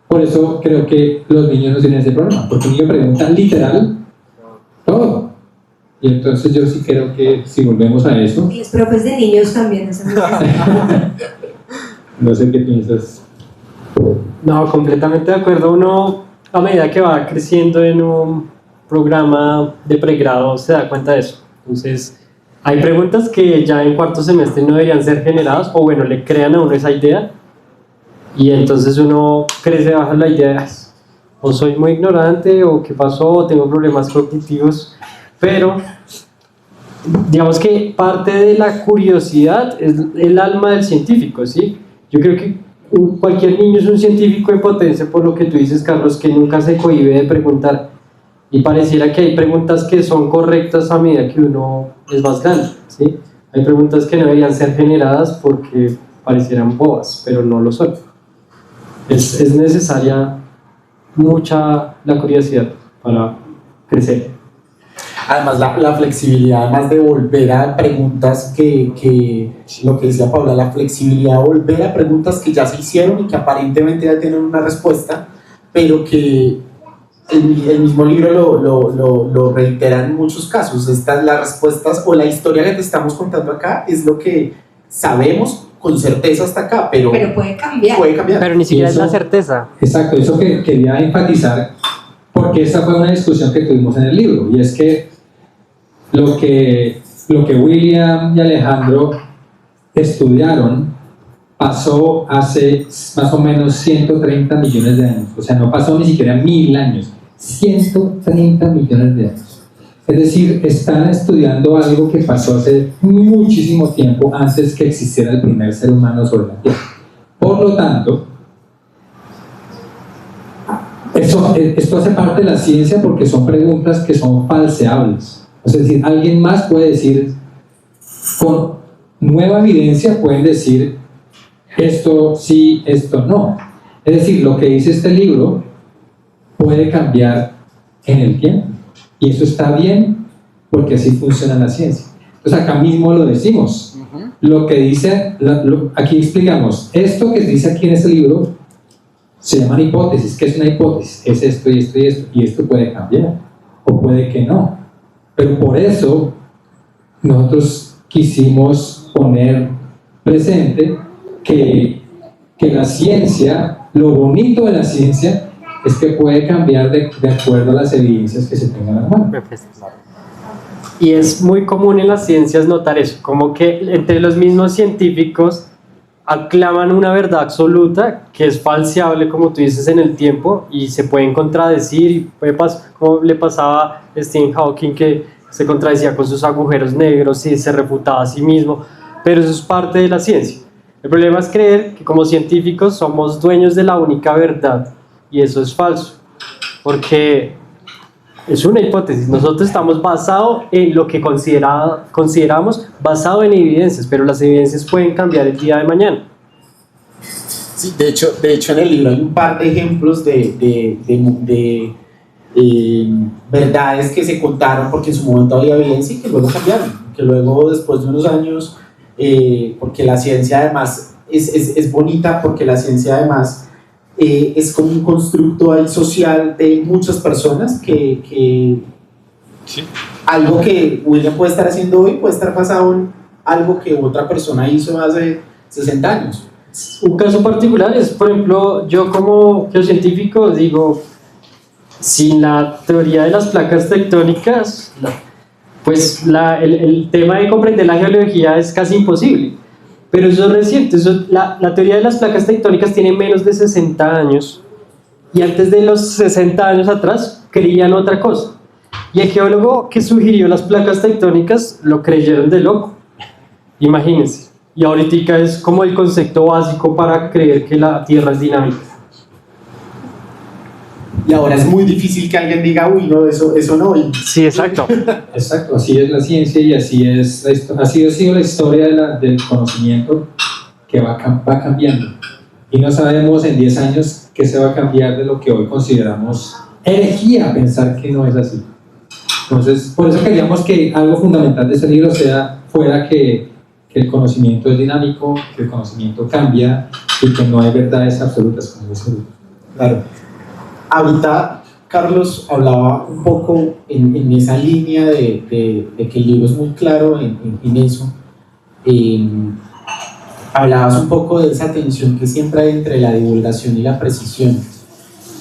por eso creo que los niños no tienen ese problema, porque un niño pregunta literal todo. Y entonces yo sí creo que si volvemos a eso, Y los profes de niños también hacen eso. no sé qué piensas. No, completamente de acuerdo. Uno, a medida que va creciendo en un programa de pregrado, se da cuenta de eso. Entonces, hay preguntas que ya en cuarto semestre no deberían ser generadas, o bueno, le crean a uno esa idea, y entonces uno crece bajo la idea de, "Ay, o soy muy ignorante, o qué pasó, o tengo problemas cognitivos", pero digamos que parte de la curiosidad es el alma del científico, ¿sí? Yo creo que cualquier niño es un científico en potencia, por lo que tú dices, Carlos, que nunca se cohíbe de preguntar, y pareciera que hay preguntas que son correctas a medida que uno es más grande, ¿sí? Hay preguntas que no deberían ser generadas porque parecieran bobas, pero no lo son. Es necesaria mucha la curiosidad para crecer. Además, la flexibilidad, además de volver a preguntas que lo que decía Paula, la flexibilidad de volver a preguntas que ya se hicieron y que aparentemente ya tienen una respuesta, pero que el mismo libro lo reitera en muchos casos. Las respuestas o la historia que te estamos contando acá es lo que sabemos con certeza hasta acá, pero puede cambiar. puede cambiar. Pero ni siquiera es eso- la certeza. Exacto, eso que quería enfatizar, porque esa fue una discusión que tuvimos en el libro, y es que lo que William y Alejandro estudiaron pasó hace más o menos 130 millones de años, o sea, no pasó ni siquiera 1000 años, 130 millones de años. Es decir, están estudiando algo que pasó hace muchísimo tiempo antes que existiera el primer ser humano sobre la Tierra. Por lo tanto, esto hace parte de la ciencia porque son preguntas que son falseables. Es decir, alguien más puede decir, con nueva evidencia pueden decir esto sí, esto no. Es decir, lo que dice este libro puede cambiar en el tiempo. Y eso está bien porque así funciona la ciencia. Entonces acá mismo lo decimos. Lo que dice, aquí explicamos, esto que dice aquí en este libro se llaman hipótesis. ¿Qué es una hipótesis? Es esto y esto y esto. Y esto puede cambiar o puede que no. Pero por eso nosotros quisimos poner presente que la ciencia, lo bonito de la ciencia es que puede cambiar de acuerdo a las evidencias que se tengan a la mano. Y es muy común en las ciencias notar eso, como que entre los mismos científicos aclaman una verdad absoluta que es falseable, como tú dices, en el tiempo, y se pueden contradecir, y puede pasar, como le pasaba a Stephen Hawking, que se contradecía con sus agujeros negros y se refutaba a sí mismo, pero eso es parte de la ciencia. El problema es creer que como científicos somos dueños de la única verdad, y eso es falso, porque es una hipótesis. Nosotros estamos basados en lo que consideramos basado en evidencias, pero las evidencias pueden cambiar el día de mañana. Sí, de hecho en el libro hay un par de ejemplos de verdades que se contaron porque en su momento había evidencia y que luego cambiaron, que luego después de unos años, porque la ciencia además es bonita, porque la ciencia además es como un constructo ahí social de muchas personas que Sí. algo que William puede estar haciendo hoy puede estar basado en algo que otra persona hizo hace 60 años. Un caso particular es, por ejemplo, yo como geocientífico digo, sin la teoría de las placas tectónicas, pues el tema de comprender la geología es casi imposible. Pero eso es reciente, la teoría de las placas tectónicas tiene menos de 60 años, y antes de los 60 años atrás creían otra cosa. Y el geólogo que sugirió las placas tectónicas lo creyeron de loco, imagínense. Y ahorita es como el concepto básico para creer que la Tierra es dinámica. Y ahora es muy difícil que alguien diga, uy, no, eso no. Y Sí, exacto. Exacto, así es la ciencia y así ha sido la historia del conocimiento que va cambiando. Y no sabemos en 10 años qué se va a cambiar de lo que hoy consideramos herejía pensar que no es así. Entonces, por eso queríamos que algo fundamental de este libro fuera que el conocimiento es dinámico, que el conocimiento cambia y que no hay verdades absolutas como dice el libro. claro. Ahorita Carlos hablaba un poco en esa línea de que el libro es muy claro en eso. Hablabas un poco de esa tensión que siempre hay entre la divulgación y la precisión.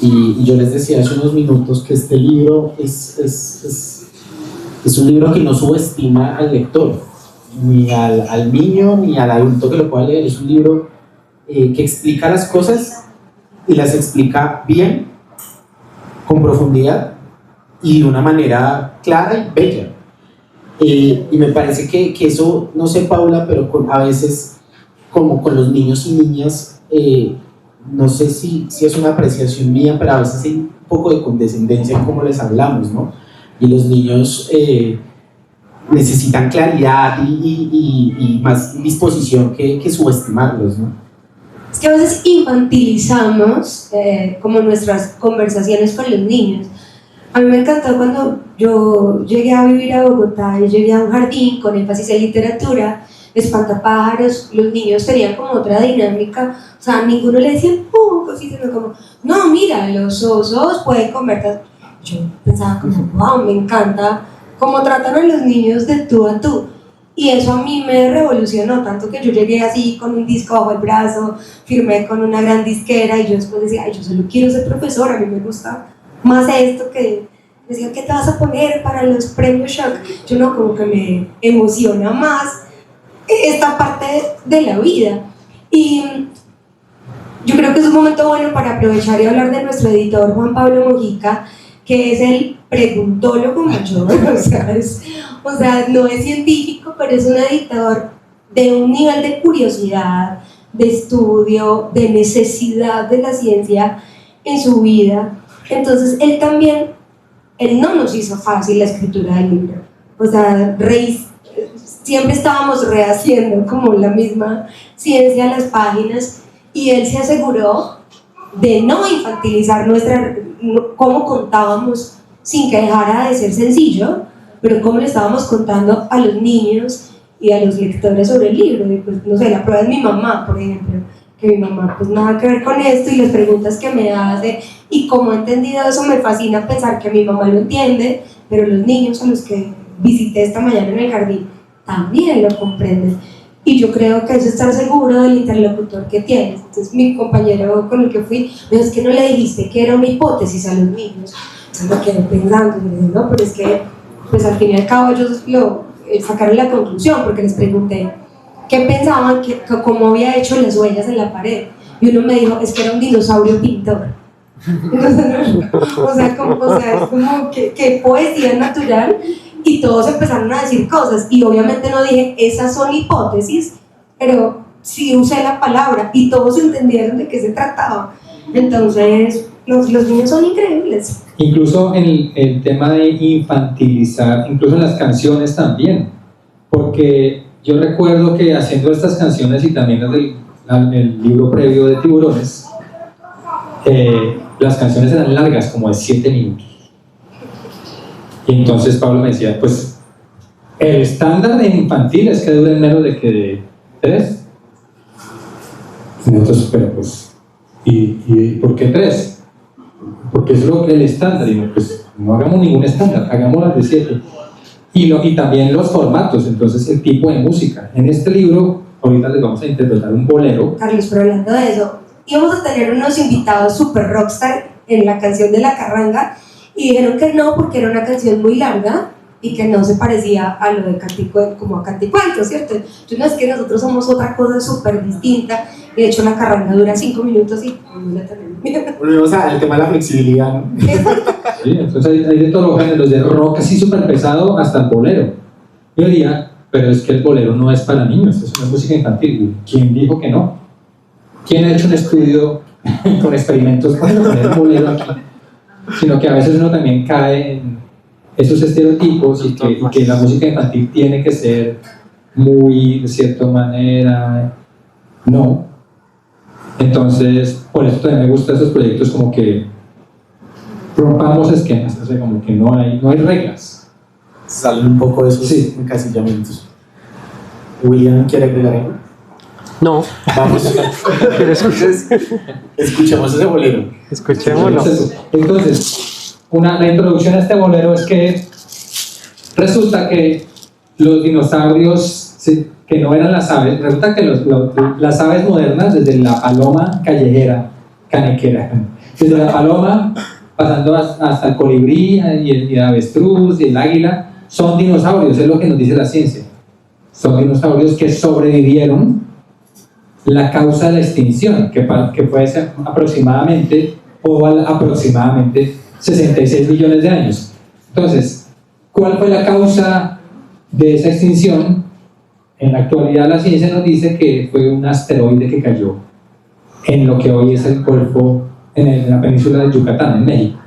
Y yo les decía hace unos minutos que este libro es un libro que no subestima al lector, ni al niño ni al adulto que lo pueda leer. Es un libro que explica las cosas y las explica bien, con profundidad y de una manera clara y bella. Y me parece que eso, no sé Paula, pero a veces como con los niños y niñas, no sé si es una apreciación mía, pero a veces hay un poco de condescendencia en cómo les hablamos, ¿no? Y los niños necesitan claridad y más disposición que subestimarlos, ¿no? Es que a veces infantilizamos como nuestras conversaciones con los niños. A mí me encantó cuando yo llegué a vivir a Bogotá y llegué a un jardín con énfasis en literatura, espantapájaros, los niños tenían como otra dinámica, o sea, ninguno le decía sino como, no, mira, los osos pueden comer. Yo pensaba como, wow, me encanta cómo tratan a los niños de tú a tú. Y eso a mí me revolucionó, tanto que yo llegué así con un disco bajo el brazo, firmé con una gran disquera y yo después decía, ay, yo solo quiero ser profesora, a mí me gusta más esto que decían, ¿qué te vas a poner para los premios Shock? Yo no, como que me emociona más esta parte de la vida. Y yo creo que es un momento bueno para aprovechar y hablar de nuestro editor Juan Pablo Mojica, que es el preguntólogo mayor, o sea, no es científico, pero es un editor de un nivel de curiosidad, de estudio, de necesidad de la ciencia en su vida. Entonces, él no nos hizo fácil la escritura del libro. O sea, siempre estábamos rehaciendo como la misma ciencia a las páginas y él se aseguró de no infantilizar cómo contábamos sin que dejara de ser sencillo, pero cómo le estábamos contando a los niños y a los lectores sobre el libro. Y pues, no sé, la prueba es mi mamá, por ejemplo, que mi mamá pues nada que ver con esto y las preguntas que me hace y cómo he entendido eso me fascina pensar que mi mamá lo entiende, pero los niños a los que visité esta mañana en el jardín también lo comprenden. Y yo creo que es estar seguro del interlocutor que tienes. Entonces mi compañero con el que fui me dijo, es que no le dijiste que era una hipótesis a los niños. Entonces me quedé pensando y me dije, no, pero es que pues al fin y al cabo ellos sacaron la conclusión porque les pregunté qué pensaban, cómo había hecho las huellas en la pared. Y uno me dijo, es que era un dinosaurio pintor. Entonces, o sea, es como que poesía natural. Y todos empezaron a decir cosas y obviamente no dije esas son hipótesis, pero sí usé la palabra y todos entendieron de qué se trataba. Entonces los niños son increíbles. Incluso en el tema de infantilizar, incluso en las canciones también, porque yo recuerdo que haciendo estas canciones y también el libro previo de Tiburones, las canciones eran largas, como de 7 minutos. Y entonces Pablo me decía, pues el estándar de infantil es que duren menos de que 3. Y nosotros, pero pues, ¿y por qué 3? Porque es lo que el estándar, y no, pues no hagamos ningún estándar, hagamos las de 7. Y también los formatos, entonces el tipo de música. En este libro, ahorita les vamos a interpretar un bolero. Carlos, pero hablando de eso, íbamos a tener unos invitados super rockstar en la canción de La Carranga, y dijeron que no porque era una canción muy larga y que no se parecía a lo de como a Canticuentos, ¿cierto? Entonces no es que nosotros somos otra cosa súper distinta, y de hecho La Carranga dura 5 minutos y no la tenemos. Volvemos al tema de la flexibilidad, ¿no? Sí, entonces hay de todos los géneros, de rock así súper pesado hasta el bolero. Yo diría, pero es que el bolero no es para niños, es una música infantil. ¿Quién dijo que no? ¿Quién ha hecho un estudio con experimentos para poner el bolero aquí? Sino que a veces uno también cae en esos estereotipos y que la música infantil tiene que ser muy, de cierta manera, no. Entonces, por eso también me gustan esos proyectos como que rompamos esquemas, o sea, como que no hay reglas. Salen un poco de esos encasillamientos. ¿William quiere agregar algo? No. Vamos. Entonces, escuchemos ese bolero. Escuchémoslo. Entonces, la introducción a este bolero es que resulta que los dinosaurios, sí, que no eran las aves, resulta que las aves modernas, desde la paloma callejera, canequera, desde la paloma pasando hasta el colibrí y el avestruz y el águila, son dinosaurios, es lo que nos dice la ciencia. Son dinosaurios que sobrevivieron la causa de la extinción, que puede ser aproximadamente 66 millones de años. Entonces, ¿cuál fue la causa de esa extinción? En la actualidad la ciencia nos dice que fue un asteroide que cayó en lo que hoy es el Golfo, en la península de Yucatán, en México.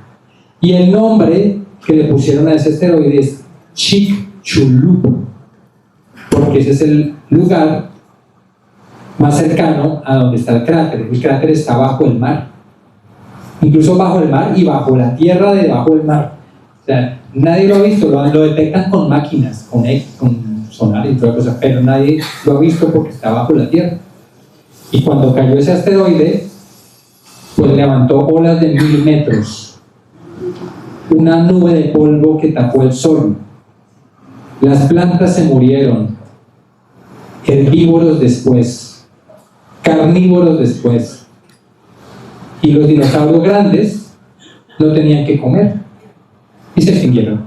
Y el nombre que le pusieron a ese asteroide es Chicxulub, porque ese es el lugar más cercano a donde está el cráter. El cráter está bajo el mar, incluso bajo el mar y bajo la tierra debajo del mar. O sea, nadie lo ha visto, lo detectan con máquinas, con sonar y toda cosa, pero nadie lo ha visto porque está bajo la tierra. Y cuando cayó ese asteroide, pues levantó olas de 1000 metros, una nube de polvo que tapó el sol. Las plantas se murieron, herbívoros después, carnívoros después, y los dinosaurios grandes no tenían que comer y se extinguieron.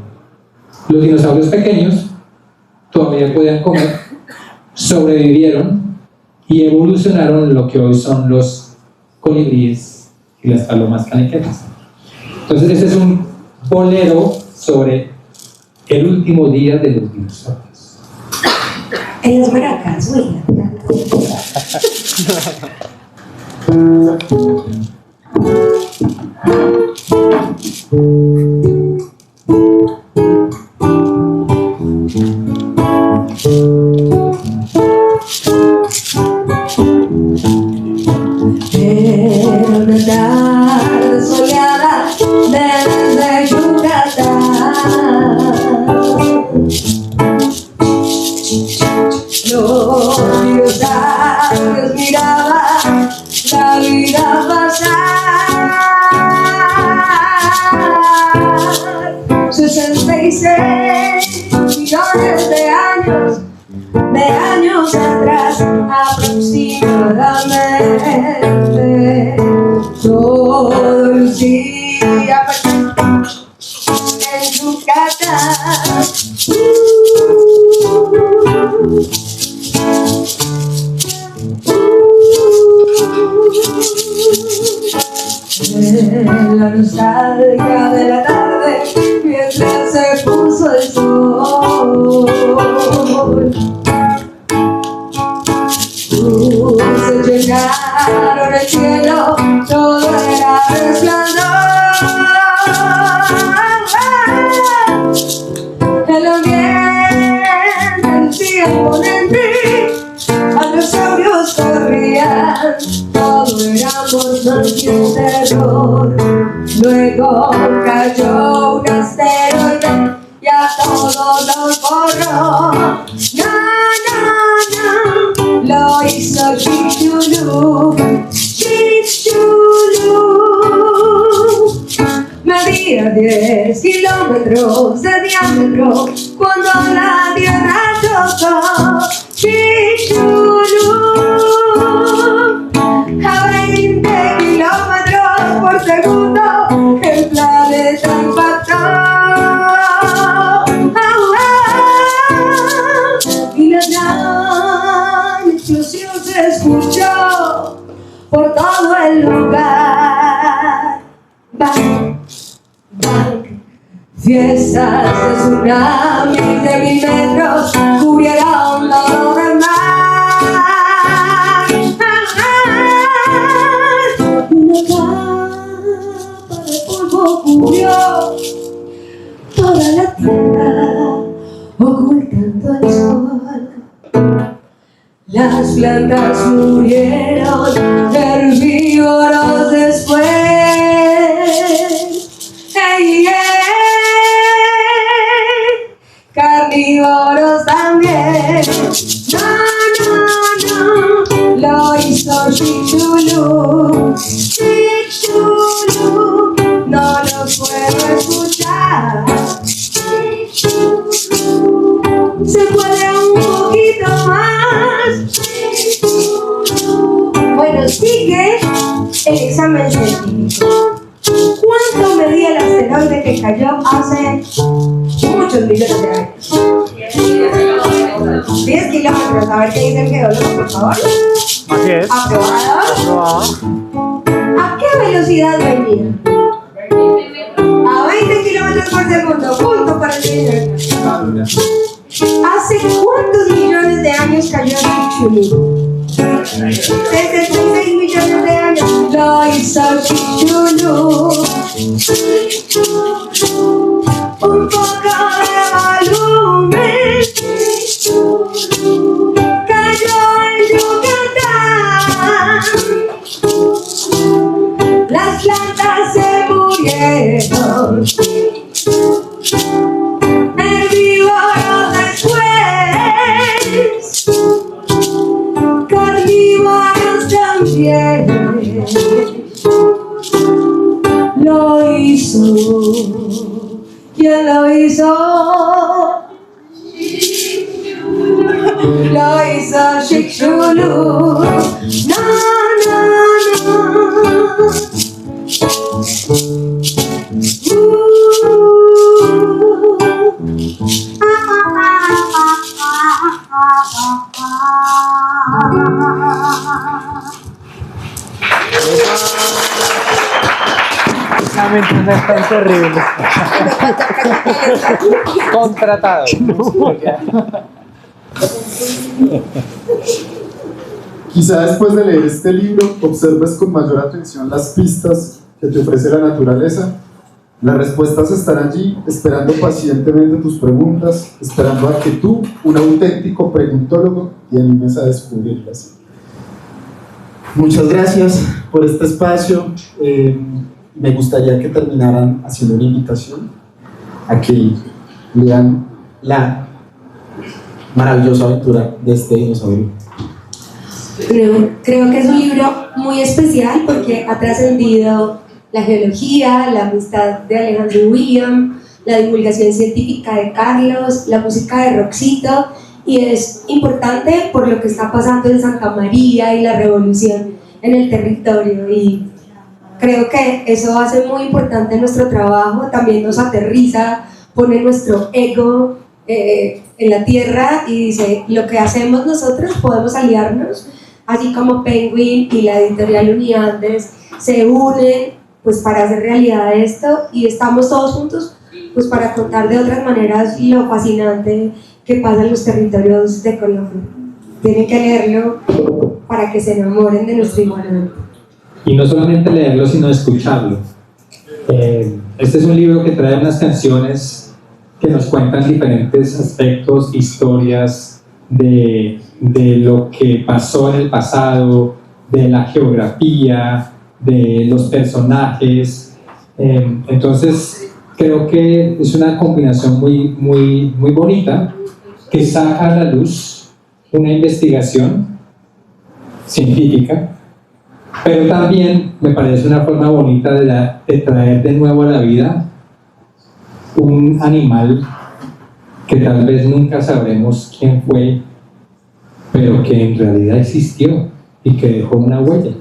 Los dinosaurios pequeños todavía podían comer, sobrevivieron y evolucionaron lo que hoy son los colibríes y las palomas canequeras. Entonces este es un bolero sobre el último día de los dinosaurios. En las maracas, güey. Era una tarde soleada desde Yucatán. Los dinosaurios miraban la vida pasar. 66 millones de años atrás aproximadamente. Todo lucía en Yucatán. La nostalgia de la tarde mientras se puso el sol. Luces llenaron el cielo, todo era resplandor. El ambiente lucía imponente, dinosaurios corrían, todo era monstruos y un terror. Luego cayó un asteroide y a todos los borró. No, no, no, lo hizo Chicxulub. Chicxulub medía 10 kilómetros de diámetro cuando la tierra chocó. Chicxulub a 20 kilómetros por segundo el planeta impactó. Y la gran explosión se escuchó por todo el lugar. Bang, bang, fiestas de tsunamis de 1000 metros cubrieron todo el mar. Una capa de polvo cubrió toda la tierra, ocultando el sol. Las plantas murieron, herbívoros después. Hey, hey, carnívoros también. No, no, no, lo hizo Chicxulub. Chicxulub no los puedo escuchar. después de que cayó hace muchos millones de años. 10 kilómetros, a ver qué dice el geólogo, por favor. Así es. Aprobado. Aprobado. ¿A qué velocidad venía? A 20 kilómetros por segundo. Punto para el señor. ¿Hace cuántos millones de años cayó Chicxulub? 66 millones de años. Lo hizo Chicxulub. Un poco de volumen. Cayó en Yucatán. Las plantas se murieron. Herbívoros después, carnívoros también. Lo hizo. ¿Quién lo hizo? Lo hizo Chicxulub. No, no, no. Esa mentira es tan terrible. Contratado. Quizá después de leer este libro observes con mayor atención las pistas que te ofrece la naturaleza. Las respuestas están allí, esperando pacientemente tus preguntas, esperando a que tú, un auténtico preguntólogo, te animes a descubrirlas. Muchas gracias por este espacio. Me gustaría que terminaran haciendo una invitación a que lean la maravillosa aventura de este dinosaurio. Creo que es un libro muy especial porque ha trascendido la geología, la amistad de Alejandro y William, la divulgación científica de Carlos, la música de Roxito, y es importante por lo que está pasando en Santa María y la revolución en el territorio, y creo que eso hace muy importante nuestro trabajo, también nos aterriza, pone nuestro ego en la tierra y dice, lo que hacemos nosotros podemos aliarnos, así como Penguin y la editorial Uniandes se unen pues para hacer realidad esto, y estamos todos juntos pues para contar de otras maneras lo fascinante que pasa en los territorios de Colombia. Tienen que leerlo para que se enamoren de nuestro igualante. Y no solamente leerlo, sino escucharlo. Este es un libro que trae unas canciones que nos cuentan diferentes aspectos, historias de lo que pasó en el pasado, de la geografía, de los personajes. Entonces creo que es una combinación muy bonita que saca a la luz una investigación científica, pero también me parece una forma bonita de traer de nuevo a la vida un animal que tal vez nunca sabremos quién fue, pero que en realidad existió y que dejó una huella,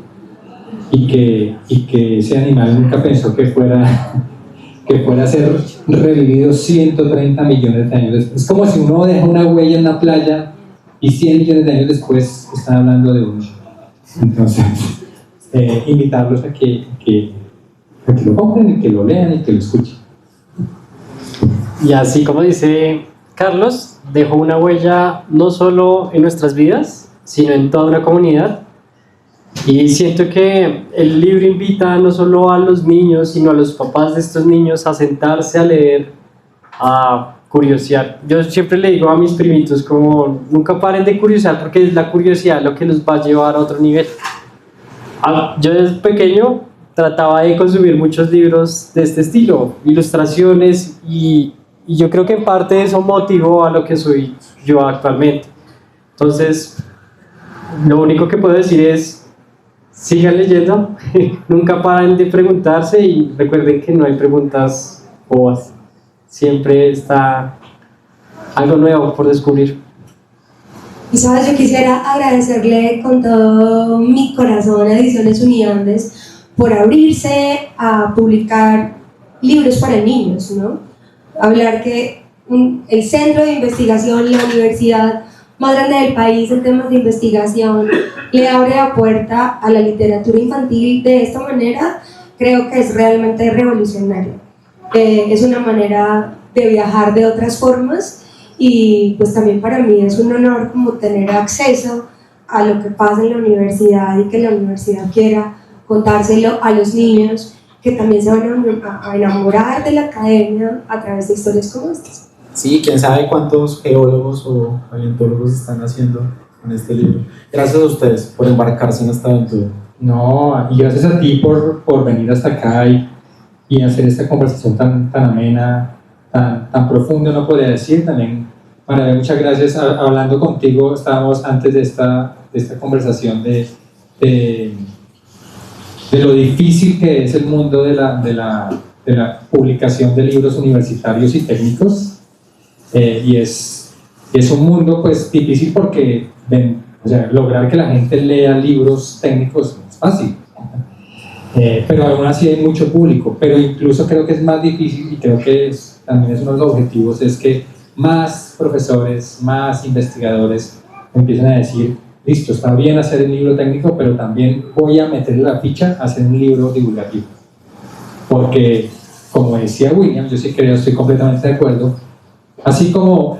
y que ese animal nunca pensó que fuera a ser revivido 130 millones de años después. Es como si uno deja una huella en la playa y 100 millones de años después están hablando de uno. Entonces, invitarlos a que lo compren y que lo lean y que lo escuchen. Y así como dice Carlos, dejó una huella no solo en nuestras vidas, sino en toda una comunidad. Y siento que el libro invita no solo a los niños, sino a los papás de estos niños a sentarse a leer, a curiosear. Yo siempre le digo a mis primitos como nunca paren de curiosear, porque es la curiosidad lo que los va a llevar a otro nivel. Yo desde pequeño trataba de consumir muchos libros de este estilo, ilustraciones, y yo creo que en parte eso motivó a lo que soy yo actualmente. Entonces, lo único que puedo decir es sigan leyendo, nunca paren de preguntarse y recuerden que no hay preguntas bobas, siempre está algo nuevo por descubrir. Y sabes, yo quisiera agradecerle con todo mi corazón a Ediciones Uniandes por abrirse a publicar libros para niños, ¿no? Hablar que el centro de investigación, la universidad más grande del país en temas de investigación, le abre la puerta a la literatura infantil de esta manera, creo que es realmente revolucionario. Es una manera de viajar de otras formas y pues también para mí es un honor como tener acceso a lo que pasa en la universidad y que la universidad quiera contárselo a los niños que también se van a enamorar de la academia a través de historias como estas. Sí, quién sabe cuántos geólogos o paleontólogos están haciendo con este libro. Gracias a ustedes por embarcarse en esta aventura. No, y gracias a ti por venir hasta acá y hacer esta conversación tan amena, tan profunda, no podría decir. También, María, muchas gracias. Hablando contigo, estábamos antes de esta conversación de lo difícil que es el mundo de la publicación de libros universitarios y técnicos. Y es un mundo pues difícil porque lograr que la gente lea libros técnicos no es fácil, pero aún así hay mucho público, pero incluso creo que es más difícil y creo que también es uno de los objetivos, es que más profesores, más investigadores empiezan a decir, listo, está bien hacer el libro técnico, pero también voy a meterle la ficha a hacer un libro divulgativo, porque como decía William, yo sí creo, estoy completamente de acuerdo. Así como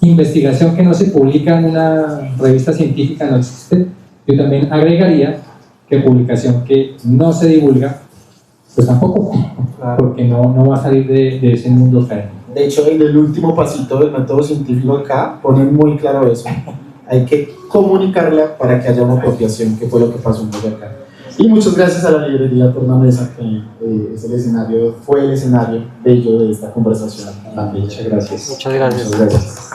investigación que no se publica en una revista científica no existe, yo también agregaría que publicación que no se divulga, pues tampoco, porque no va a salir de ese mundo académico. De hecho, en el último pasito del método científico acá ponen muy claro eso. Hay que comunicarla para que haya una apropiación, que fue lo que pasó en Boyacá. Y muchas gracias a la librería Torna Mesa, que fue el escenario bello de esta conversación. Muchas gracias. Muchas gracias. Muchas gracias.